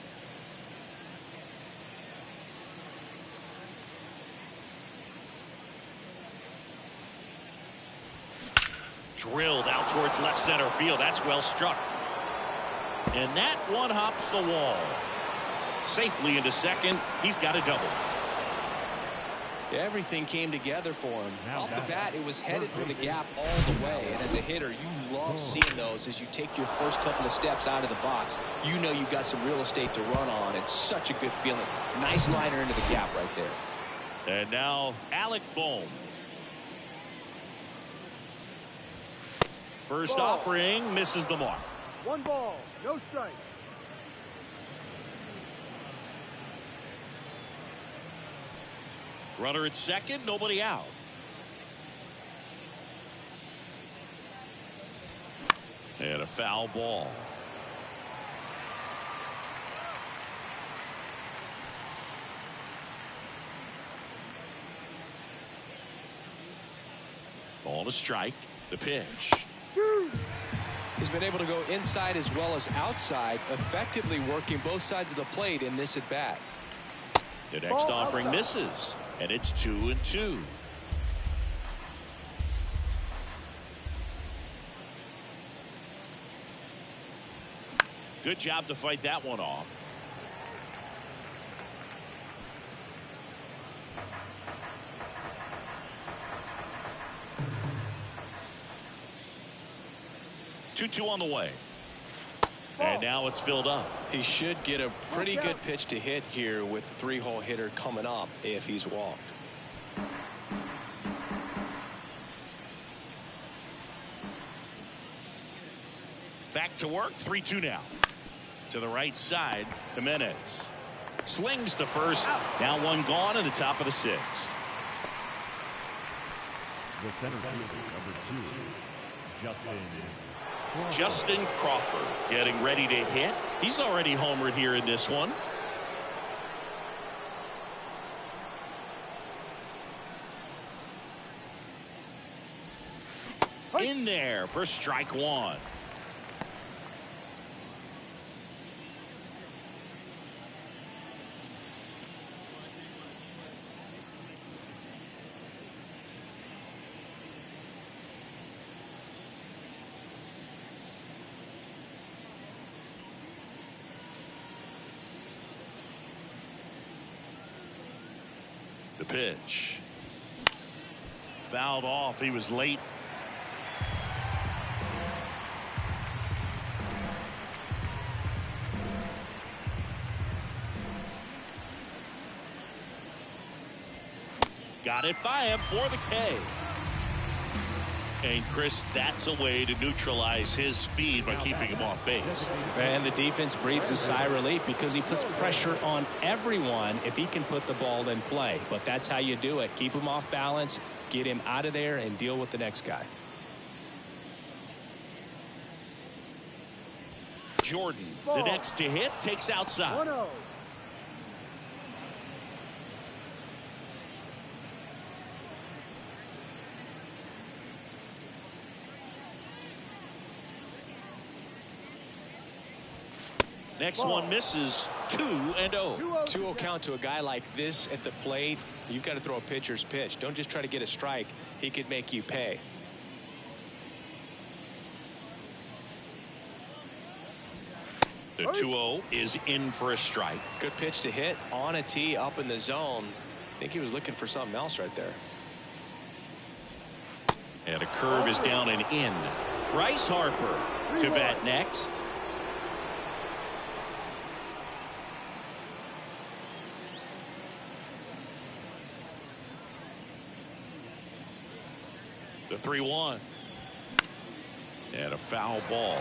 Drilled out towards left center field. That's well struck. And that one hops the wall. Safely into second. He's got a double. Everything came together for him. Off the bat, it was headed for the gap all the way. And as a hitter, you love seeing those as you take your first couple of steps out of the box. You know you've got some real estate to run on. It's such a good feeling. Nice liner into the gap right there. And now Alec Bohm. First offering misses the mark. 1 ball, no strike. Runner at second, nobody out. And a foul ball. Ball to strike. The pitch. He's been able to go inside as well as outside, effectively working both sides of the plate in this at bat. The next offering misses, and it's 2-2. Good job to fight that one off. Two on the way. And now it's filled up. He should get a pretty good pitch to hit here with the 3-hole hitter coming up if he's walked. Back to work. 3-2 now. To the right side, Jimenez slings to first. Now one gone in the top of the 6th. The center fielder, number 2, Justin Crawford getting ready to hit. He's already homered here in this one. In there for strike 1. The pitch. Fouled off. He was late. Got it by him for the K. And Chris, that's a way to neutralize his speed by keeping him off base. And the defense breathes a sigh of relief because he puts pressure on everyone if he can put the ball in play. But that's how you do it. Keep him off balance, get him out of there, and deal with the next guy. Jordan, the next to hit, takes outside. 1-0. Next one misses. 2-0. 2-0 count to a guy like this at the plate. You've got to throw a pitcher's pitch. Don't just try to get a strike. He could make you pay. The 2-0 is in for a strike. Good pitch to hit on a tee up in the zone. I think he was looking for something else right there. And a curve is down and in. Bryce Harper to bat next. The 3-1. And a foul ball.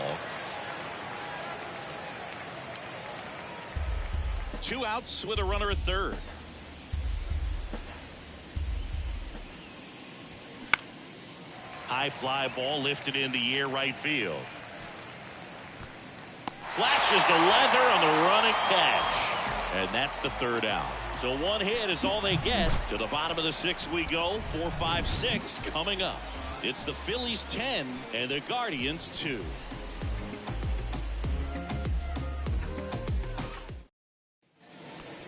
2 outs with a runner at third. High fly ball lifted in the air right field. Flashes the leather on the running catch. And that's the 3rd out. So one hit is all they get. To the bottom of the 6th we go. 4, 5, 6 coming up. It's the Phillies 10 and the Guardians 2.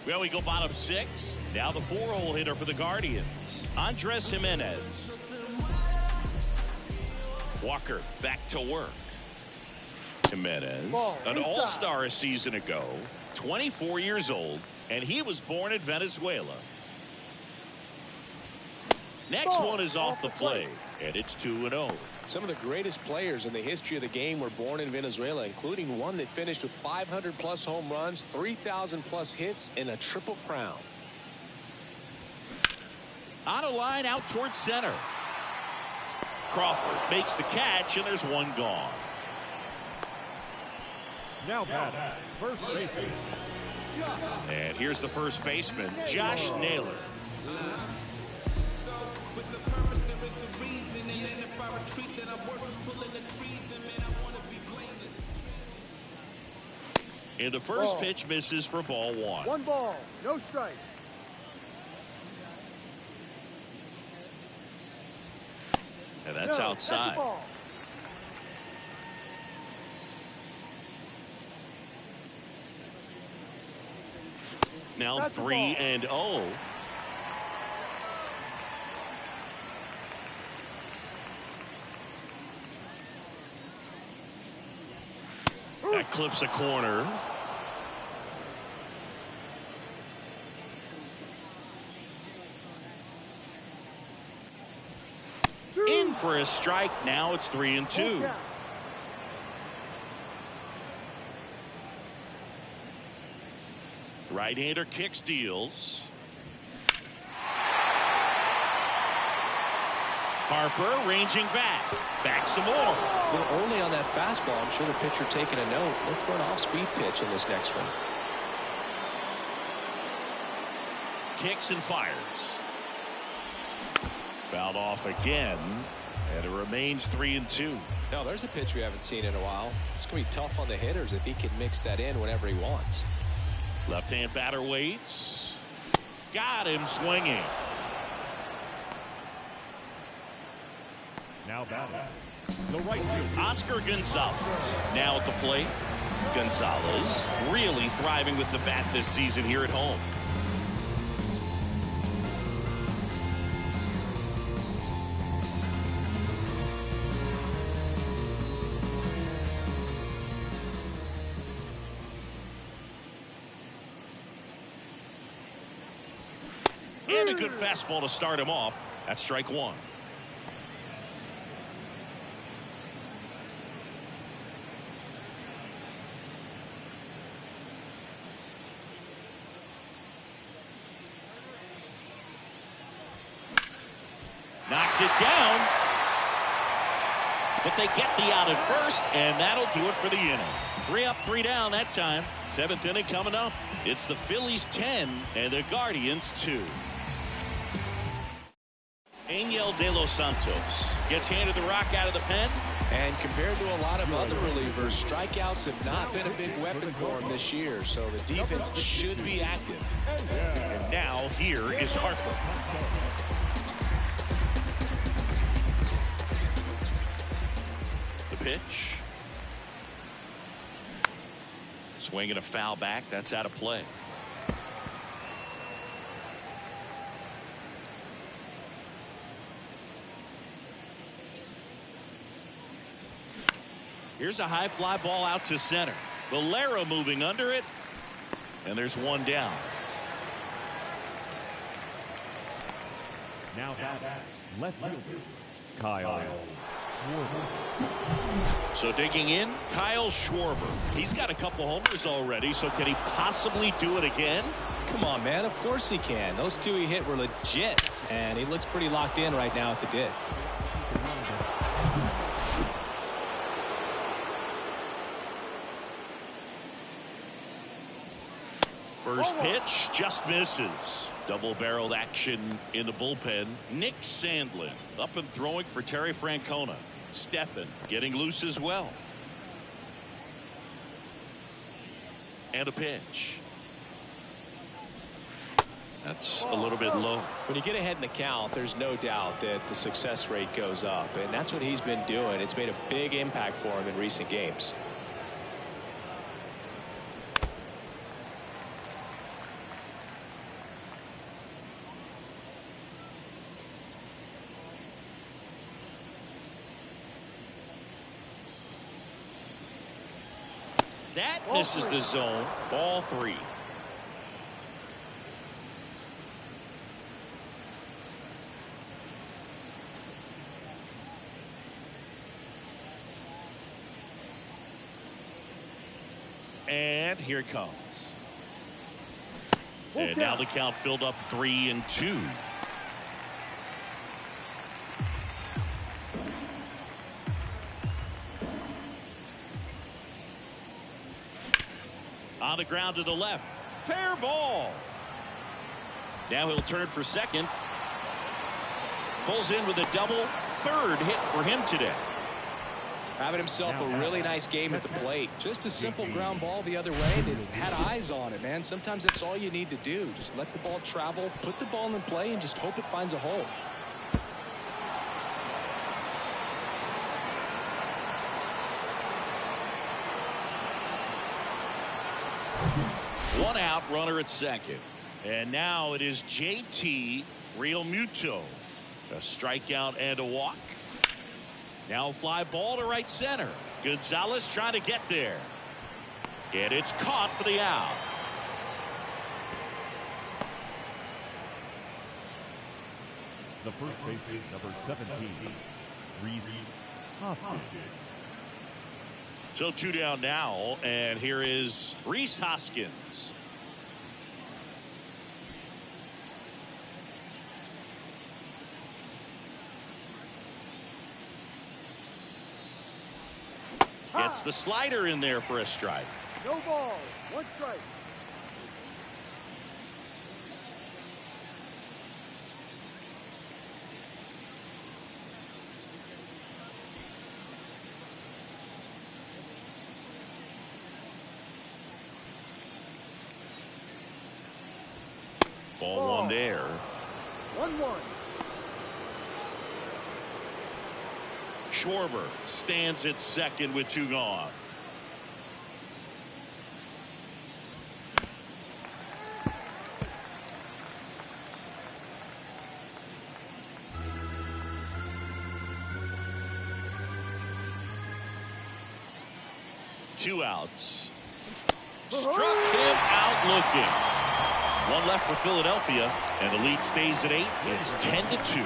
Well, we go bottom 6. Now the 4-hole hitter for the Guardians, Andres Jimenez. Walker back to work. Jimenez, an all-star a season ago, 24 years old, and he was born in Venezuela. Next one is off the plate, and it's 2-0. Some of the greatest players in the history of the game were born in Venezuela, including one that finished with 500+ home runs, 3,000+ hits, and a triple crown. On a line out towards center. Crawford makes the catch, and there's one gone. Now batting, first baseman. And here's the first baseman, Josh Naylor. And the first pitch misses for ball 1. 1 ball, no strike. And that's outside. Now 3-0. That clips a corner. In for a strike. Now it's 3-2. Right-hander kicks, deals. Harper ranging back some more. They're only on that fastball. I'm sure the pitcher taking a note. Look for an off-speed pitch in this next one. Kicks and fires. Fouled off again, and it remains 3-2. Now there's a pitch we haven't seen in a while. It's going to be tough on the hitters if he can mix that in whenever he wants. Left-hand batter waits. Got him swinging. Now batting, the right fielder, Oscar Gonzalez now at the plate. Gonzalez really thriving with the bat this season here at home. And a good fastball to start him off. That's strike 1. Knocks it down. But they get the out at first, and that'll do it for the inning. 3 up, 3 down that time. 7th inning coming up. It's the Phillies 10 and the Guardians 2. Angel De Los Santos gets handed the rock out of the pen. And compared to a lot of other relievers, strikeouts have not been a big weapon for him this year, so the defense should be active. And now here is Harper. The pitch. Swinging a foul back. That's out of play. Here's a high fly ball out to center. Valera moving under it. And there's one down. now batting, left fielder, Kyle Schwarber. So digging in, Kyle Schwarber. He's got a couple homers already, so can he possibly do it again? Come on, man. Of course he can. Those two he hit were legit, and he looks pretty locked in right now if it did. First pitch just misses. Double-barreled action in the bullpen. Nick Sandlin up and throwing for Terry Francona. Stephan getting loose as well. And a pitch. That's a little bit low. When you get ahead in the count, there's no doubt that the success rate goes up, and that's what he's been doing. It's made a big impact for him in recent games. That misses the zone. Ball 3. And here it comes. And now the count filled up 3-2. On the ground to the left. Fair ball. Now he'll turn for second. Pulls in with a double. Third hit for him today. Having himself a really nice game at the plate. Just a simple ground ball the other way that had eyes on it, man. Sometimes that's all you need to do. Just let the ball travel, put the ball in play, and just hope it finds a hole. One out, runner at second. And now it is JT Realmuto. A strikeout and a walk. Now fly ball to right center. Gonzalez trying to get there. And it's caught for the out. The first baseman, number 17, Rhys Hoskins. So 2 down now, and here is Rhys Hoskins. Gets the slider in there for a strike. No ball. 1 strike. Ball 1 there. 1-1. Schwarber stands at second with 2 gone. Two outs. Struck him out looking. 1 left for Philadelphia, and the lead stays at 8. It's 10-2.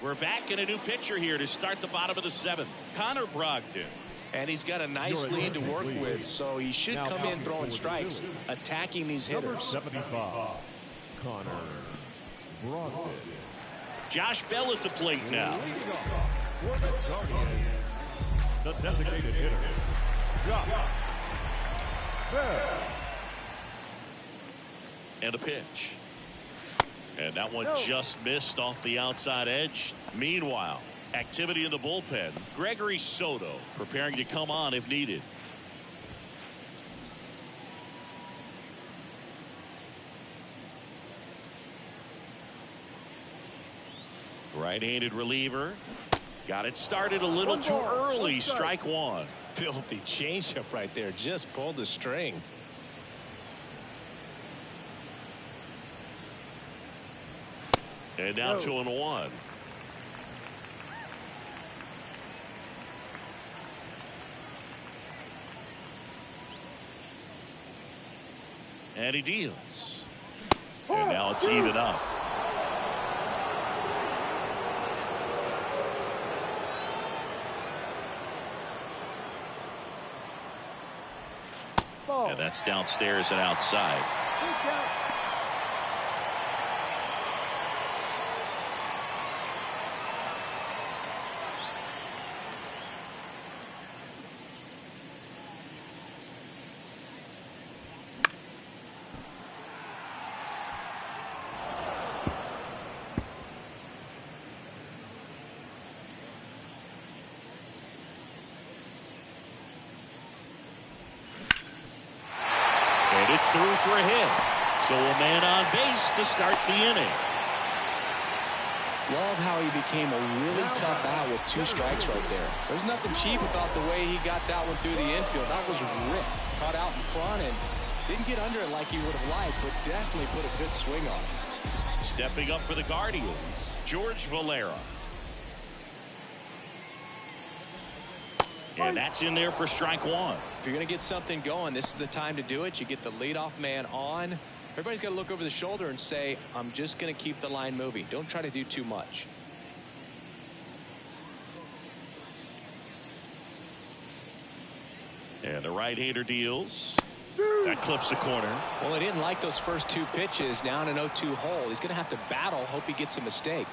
We're back in a new pitcher here to start the bottom of the 7th. Connor Brogdon. And he's got a nice lead to work with, so he should come in throwing strikes, attacking these Number hitters. 75, Connor Brogdon. Josh Bell at the plate now. The designated hitter, Josh Bell. And a pitch. And that one just missed off the outside edge. Meanwhile, activity in the bullpen. Gregory Soto preparing to come on if needed. Right-handed reliever. Got it started a little too early. Strike 1. Filthy changeup right there. Just pulled the string. And now 2-1. And he deals. And now it's even up. And that's downstairs and outside. through for a hit. So a man on base to start the inning. Love how he became a really tough out with 2 strikes right there. There's nothing cheap about the way he got that one through the infield. That was ripped. Caught out in front and didn't get under it like he would have liked, but definitely put a good swing on it. Stepping up for the Guardians, George Valera. And that's in there for strike 1. If you're going to get something going, this is the time to do it. You get the leadoff man on. Everybody's got to look over the shoulder and say, I'm just going to keep the line moving. Don't try to do too much. And the right-hander deals. That clips the corner. Well, he didn't like those first 2 pitches. Now in an 0-2 hole. He's going to have to battle. Hope he gets a mistake.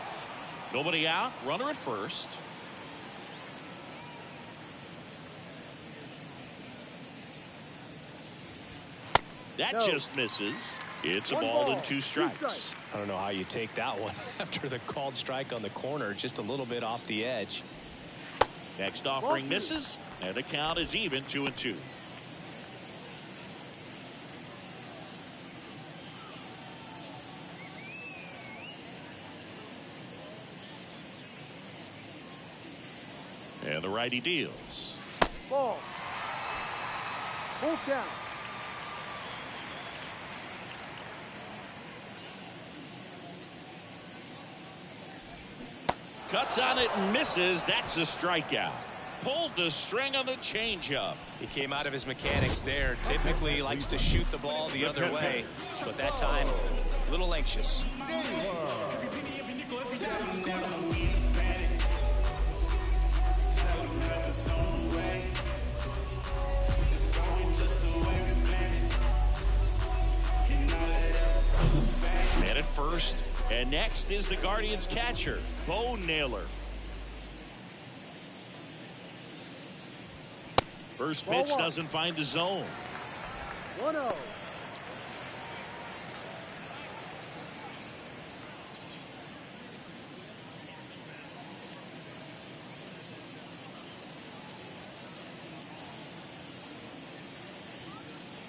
Nobody out. Runner at first. That just misses. It's a ball and 2 strikes. I don't know how you take that one after the called strike on the corner. Just a little bit off the edge. Next offering misses. And the count is even 2-2. And the righty deals. Ball. Full count. Cuts on it and misses. That's a strikeout. Pulled the string on the changeup. He came out of his mechanics there. Typically likes to shoot the ball the other way, but that time a little anxious. Man at first, and next is the Guardians catcher, Bo Naylor. First pitch doesn't find the zone. 1-0.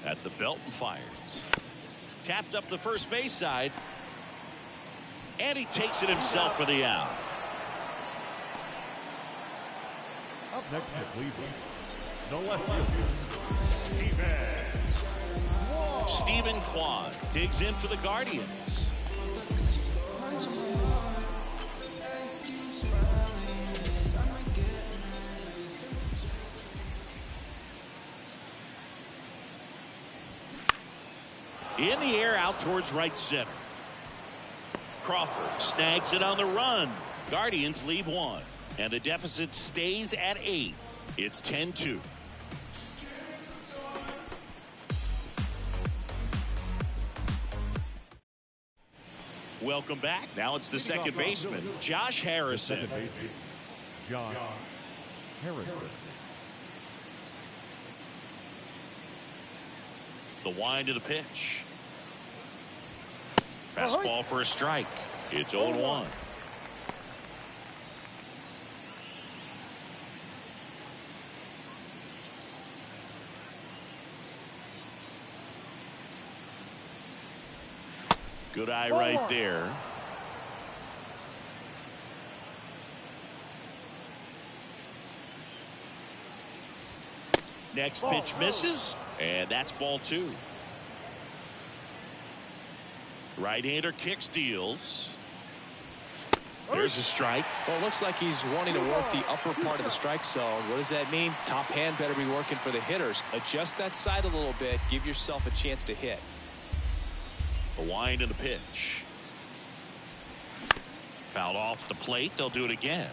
At the belt and fires. Tapped up the first base side. And he takes it himself for the out. Up next for Cleveland, the left fielder, Stephen Kwan digs in for the Guardians. In the air out towards right center. Crawford snags it on the run. Guardians lead 1. And the deficit stays at 8. It's 10-2. Welcome back. Now it's the second baseman, Josh Harrison. second baseman, Josh Harrison. The wind of the pitch. Fastball for a strike. It's 0-1. Good eye right there. Next pitch misses, and that's ball 2. Right-hander kicks, deals. There's a strike. Well, it looks like he's wanting to work the upper part of the strike zone. What does that mean? Top hand better be working for the hitters. Adjust that side a little bit. Give yourself a chance to hit. The wind and the pitch. Fouled off the plate. They'll do it again.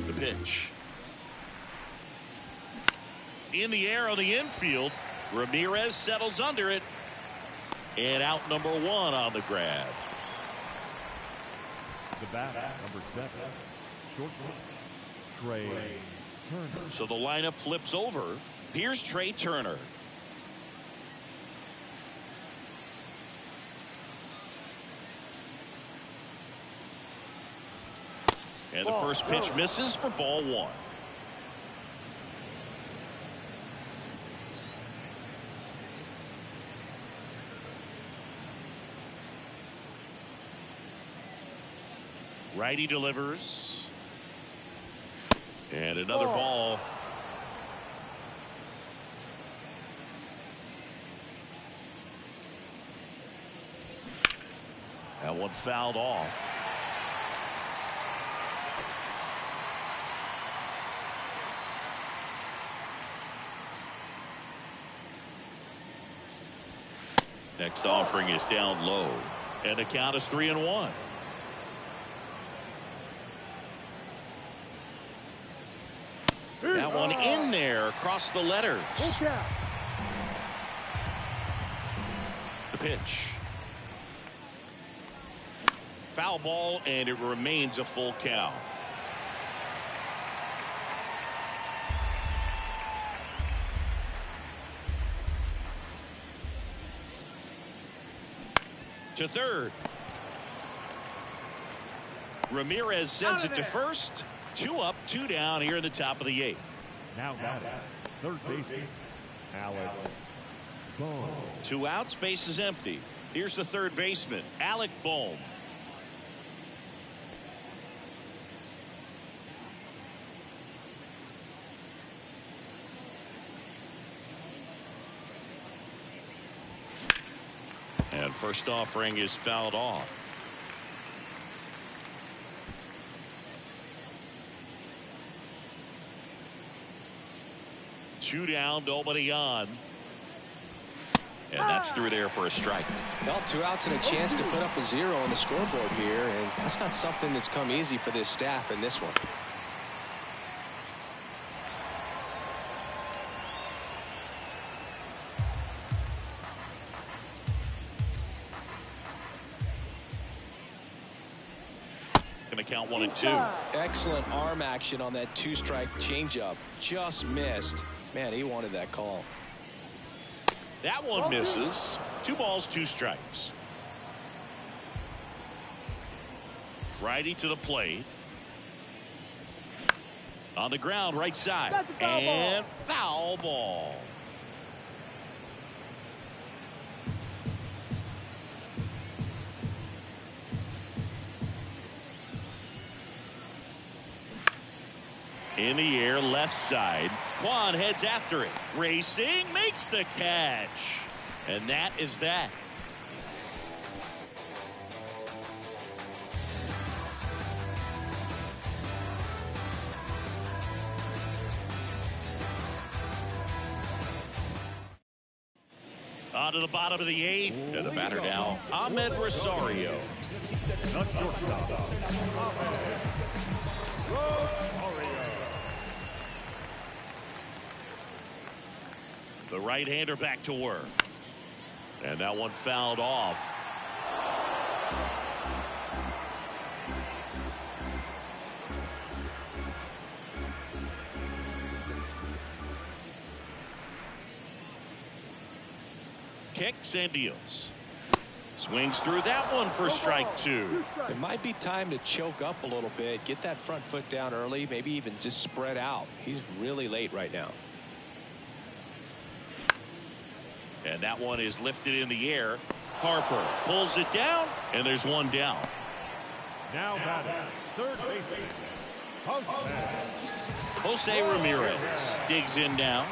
The pitch. In the air on the infield. Ramirez settles under it. And out number 1 on the grab. The bat, number 7, shortstop, Trey Turner. So the lineup flips over. Here's Trey Turner. And the first pitch misses for ball 1. Righty delivers. And another ball. That one fouled off. Next offering is down low. And the count is 3-1. That one in there across the letters. The pitch. Foul ball, and it remains a full count. To third. Ramirez sends it to first. 2 up, 2 down here in the top of the 8th. Now batting, third baseman, Alec Bohm. 2 outs, base is empty. Here's the third baseman, Alec Bohm. And first offering is fouled off. Two down, nobody on. And that's through there for a strike. Well, 2 outs and a chance to put up a 0 on the scoreboard here, and that's not something that's come easy for this staff in this one. Going to count 1 and 2. Excellent arm action on that 2-strike changeup. Just missed. Man, he wanted that call. That one misses. 2 balls, 2 strikes. Righty to the plate. On the ground, right side. And foul ball. In the air, left side. Kwan heads after it. Racing, makes the catch. And that is that. On to the bottom of the 8th. And the batter now, Ahmed Rosario. The shortstop, Rosario. The right-hander back to work. And that one fouled off. Kicks and deals. Swings through that one for strike 2. It might be time to choke up a little bit, get that front foot down early, maybe even just spread out. He's really late right now. And that one is lifted in the air. Harper pulls it down, and there's 1 down. Now batting, third baseman, Jose Ramirez digs in now.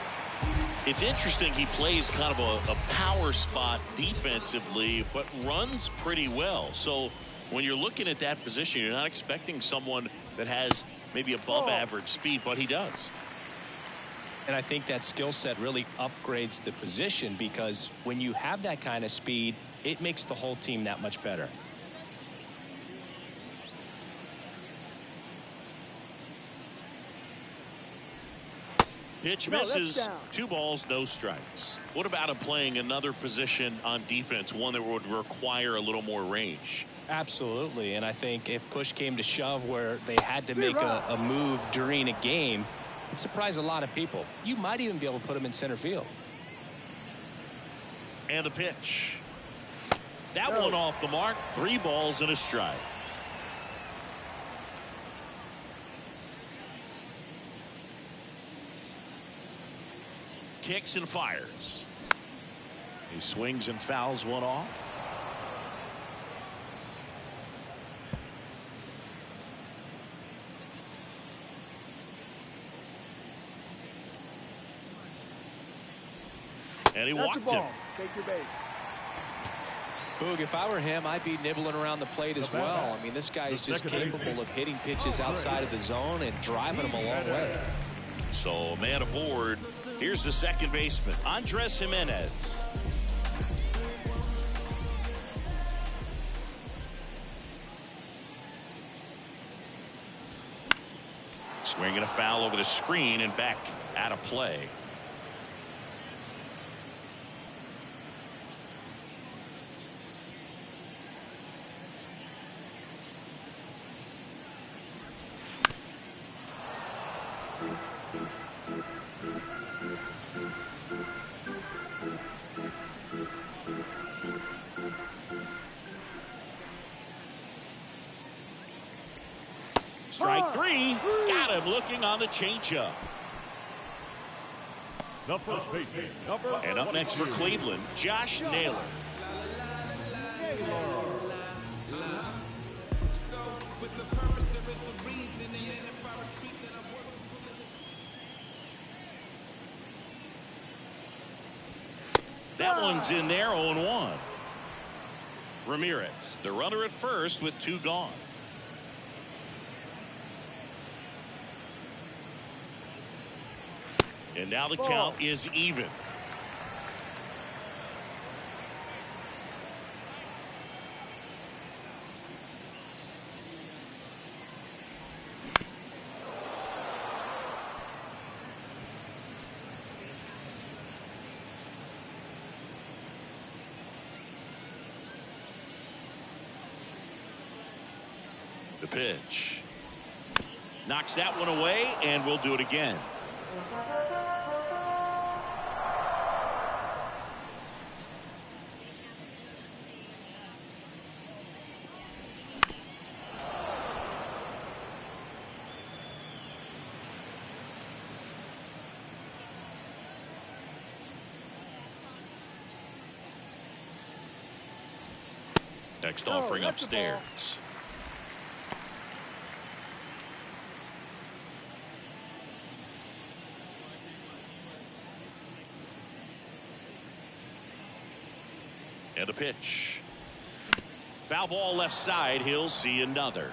It's interesting, he plays kind of a power spot defensively, but runs pretty well. So when you're looking at that position, you're not expecting someone that has maybe above average speed, but he does. And I think that skill set really upgrades the position, because when you have that kind of speed, it makes the whole team that much better. Pitch misses. 2 balls, no strikes. What about him playing another position on defense, one that would require a little more range? Absolutely. And I think if push came to shove where they had to make a move during a game, it'd surprise a lot of people. You might even be able to put him in center field. And the pitch. That one off the mark. 3 balls and a strike. Kicks and fires. He swings and fouls one off. And he That's the walked him. ball. Take your base. Boog, if I were him, I'd be nibbling around the plate as well. I mean, this guy is just capable of hitting pitches outside of the zone and driving them a long way. So, man aboard. Here's the second baseman, Andres Jimenez. Swinging a foul over the screen and back out of play. Strike three. Got him looking on the changeup. The first baseman, number And up next for Cleveland, Josh Naylor. That one's in there, 0-1. Ramirez, the runner at first with 2 gone. And now the count is even. The pitch. Knocks that one away, and we'll do it again. Next offering upstairs. And a pitch. Foul ball left side. He'll see another.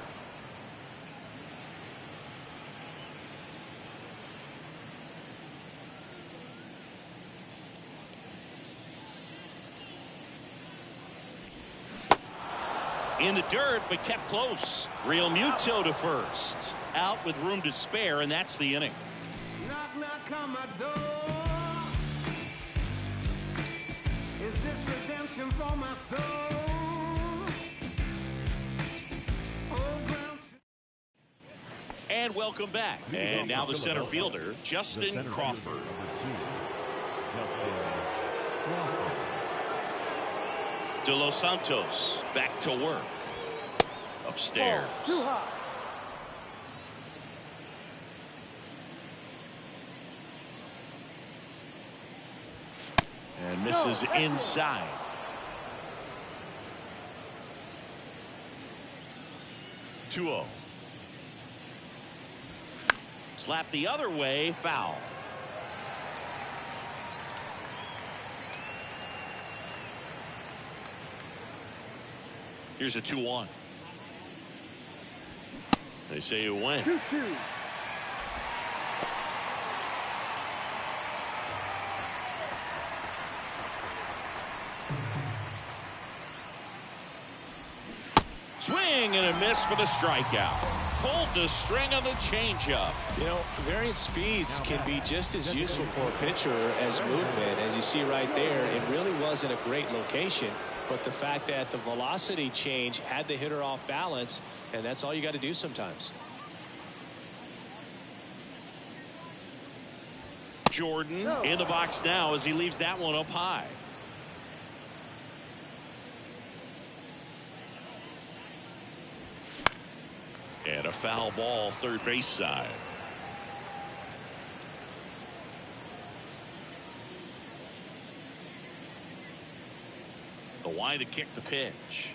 In the dirt, but kept close. Real Muto to first. Out with room to spare, and that's the inning. Knock, knock on my door. Is this redemption for my soul? Oh, ground. And welcome back. And now the center fielder, Justin Crawford. De Los Santos back to work. Upstairs. Too high. And misses inside. Two-0. Slap the other way, foul. Here's a 2-1. They say you win. 2-2. Swing and a miss for the strikeout. Pulled the string on the changeup. You know, variant speeds can be just as useful for a pitcher as movement. As you see right there, it really wasn't a great location. But the fact that the velocity change had the hitter off balance, and that's all you got to do sometimes. Jordan in the box now as he leaves that one up high. And a foul ball, third base side. The wide to kick the pitch.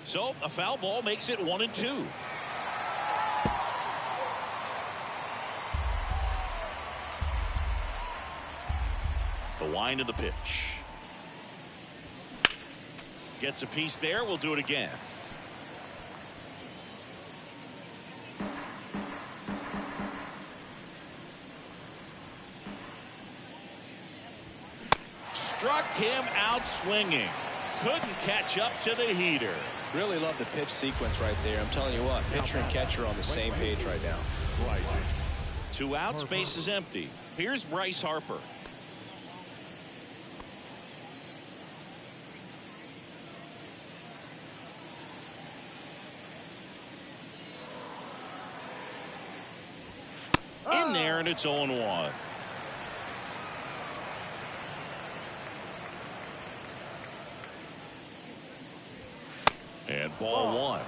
So a foul ball makes it 1-2. wind of the pitch. Gets a piece there. We'll do it again. Struck him out swinging. Couldn't catch up to the heater. Really love the pitch sequence right there. I'm telling you what, pitcher and catcher are on the same page right now. 2 outs, base is empty. Here's Bryce Harper. In there, and it's 0-1. And ball 1.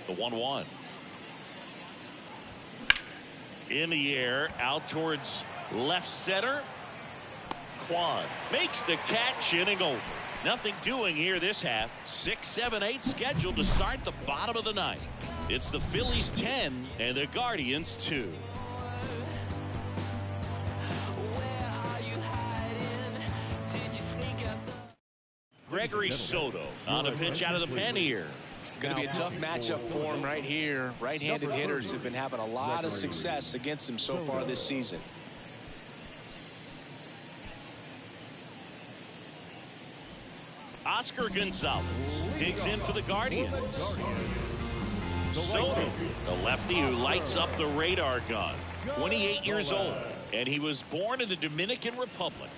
The 1-1. In the air, out towards left center. Quan makes the catch, inning over. Nothing doing here this half. 6, 7, 8 scheduled to start the bottom of the ninth. It's the Phillies 10 and the Guardians 2. Gregory Soto on a pitch out of the pen here. Going to be a tough matchup for him right here. Right-handed hitters have been having a lot of success against him so far this season. Oscar Gonzalez digs in for the Guardians. Soto, the lefty who lights up the radar gun. 28 years old, and he was born in the Dominican Republic.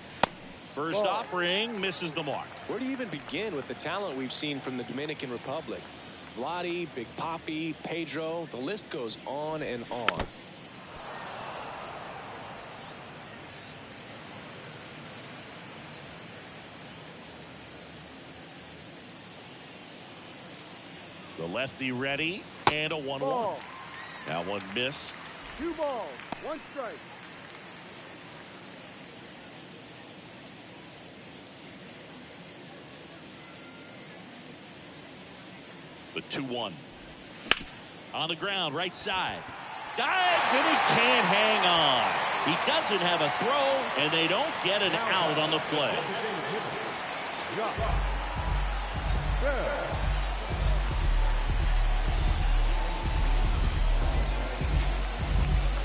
First offering misses the mark. Where do you even begin with the talent we've seen from the Dominican Republic? Vladdy, Big Papi, Pedro, the list goes on and on. The lefty ready, and a 1-1. That one missed. 2 balls, 1 strike. The 2-1. On the ground, right side. Dives, and he can't hang on. He doesn't have a throw, and they don't get an out on the play.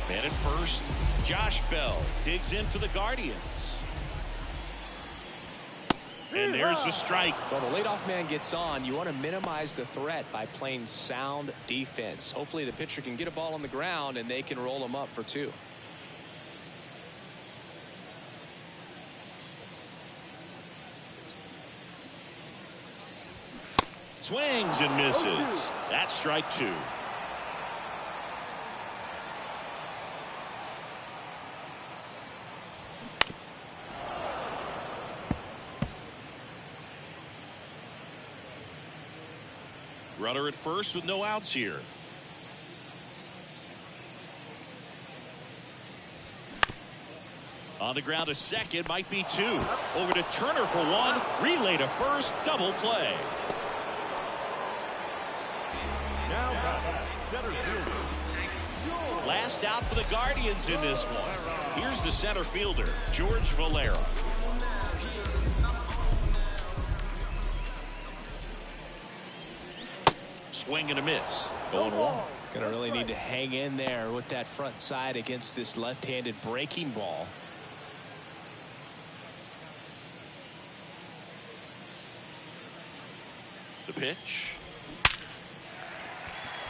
Man at first, Josh Bell digs in for the Guardians. And there's the strike. Well, the leadoff man gets on. You want to minimize the threat by playing sound defense. Hopefully the pitcher can get a ball on the ground and they can roll him up for 2. Swings and misses. That's strike 2. Runner at first with no outs here. On the ground to second, might be 2. Over to Turner for 1. Relay to first, double play. Last out for the Guardians in this one. Here's the center fielder, George Valera. Swing and a miss. 0-1. Gonna really need to hang in there with that front side against this left-handed breaking ball. The pitch.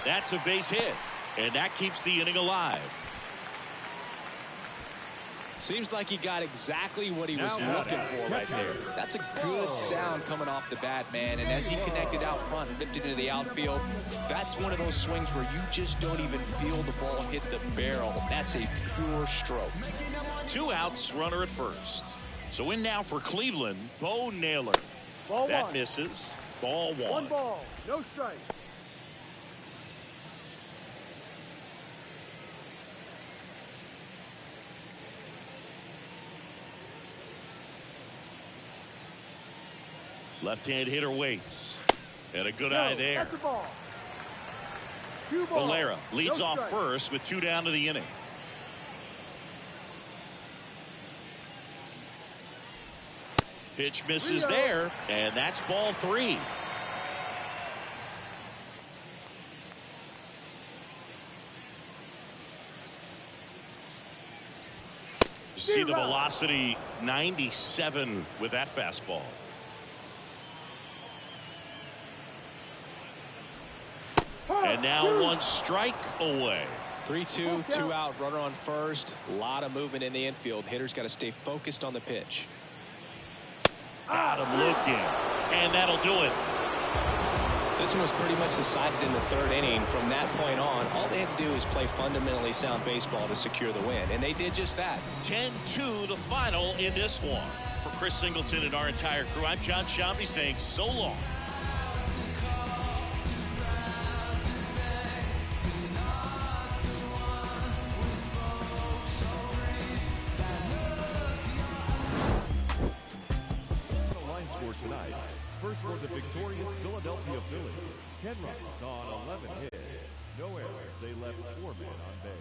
That's a base hit, and that keeps the inning alive. Seems like he got exactly what he was looking for right there. That's a good sound coming off the bat, man. And as he connected out front and ripped it into the outfield, that's one of those swings where you just don't even feel the ball hit the barrel. That's a pure stroke. 2 outs, runner at first. So in now for Cleveland, Bo Naylor. Ball that 1. misses. Ball 1. 1 ball, no strike. Left-hand hitter waits. And a good eye there. That's the ball. 2 balls. Valera leads No off strike. first with 2 down to the inning. Pitch misses there, and that's ball 3. See the velocity 97 with that fastball. And now 1 strike away. 3-2, 2 out, runner on first. A lot of movement in the infield. Hitter's got to stay focused on the pitch. Got him looking, and that'll do it. This one was pretty much decided in the 3rd inning. From that point on, all they had to do is play fundamentally sound baseball to secure the win, and they did just that. 10-2 the final in this one. For Chris Singleton and our entire crew, I'm John Shambi saying so long. Tonight, first for the victorious Philadelphia Phillies, 10 runs on 11 hits, no errors. They left 4 men on base.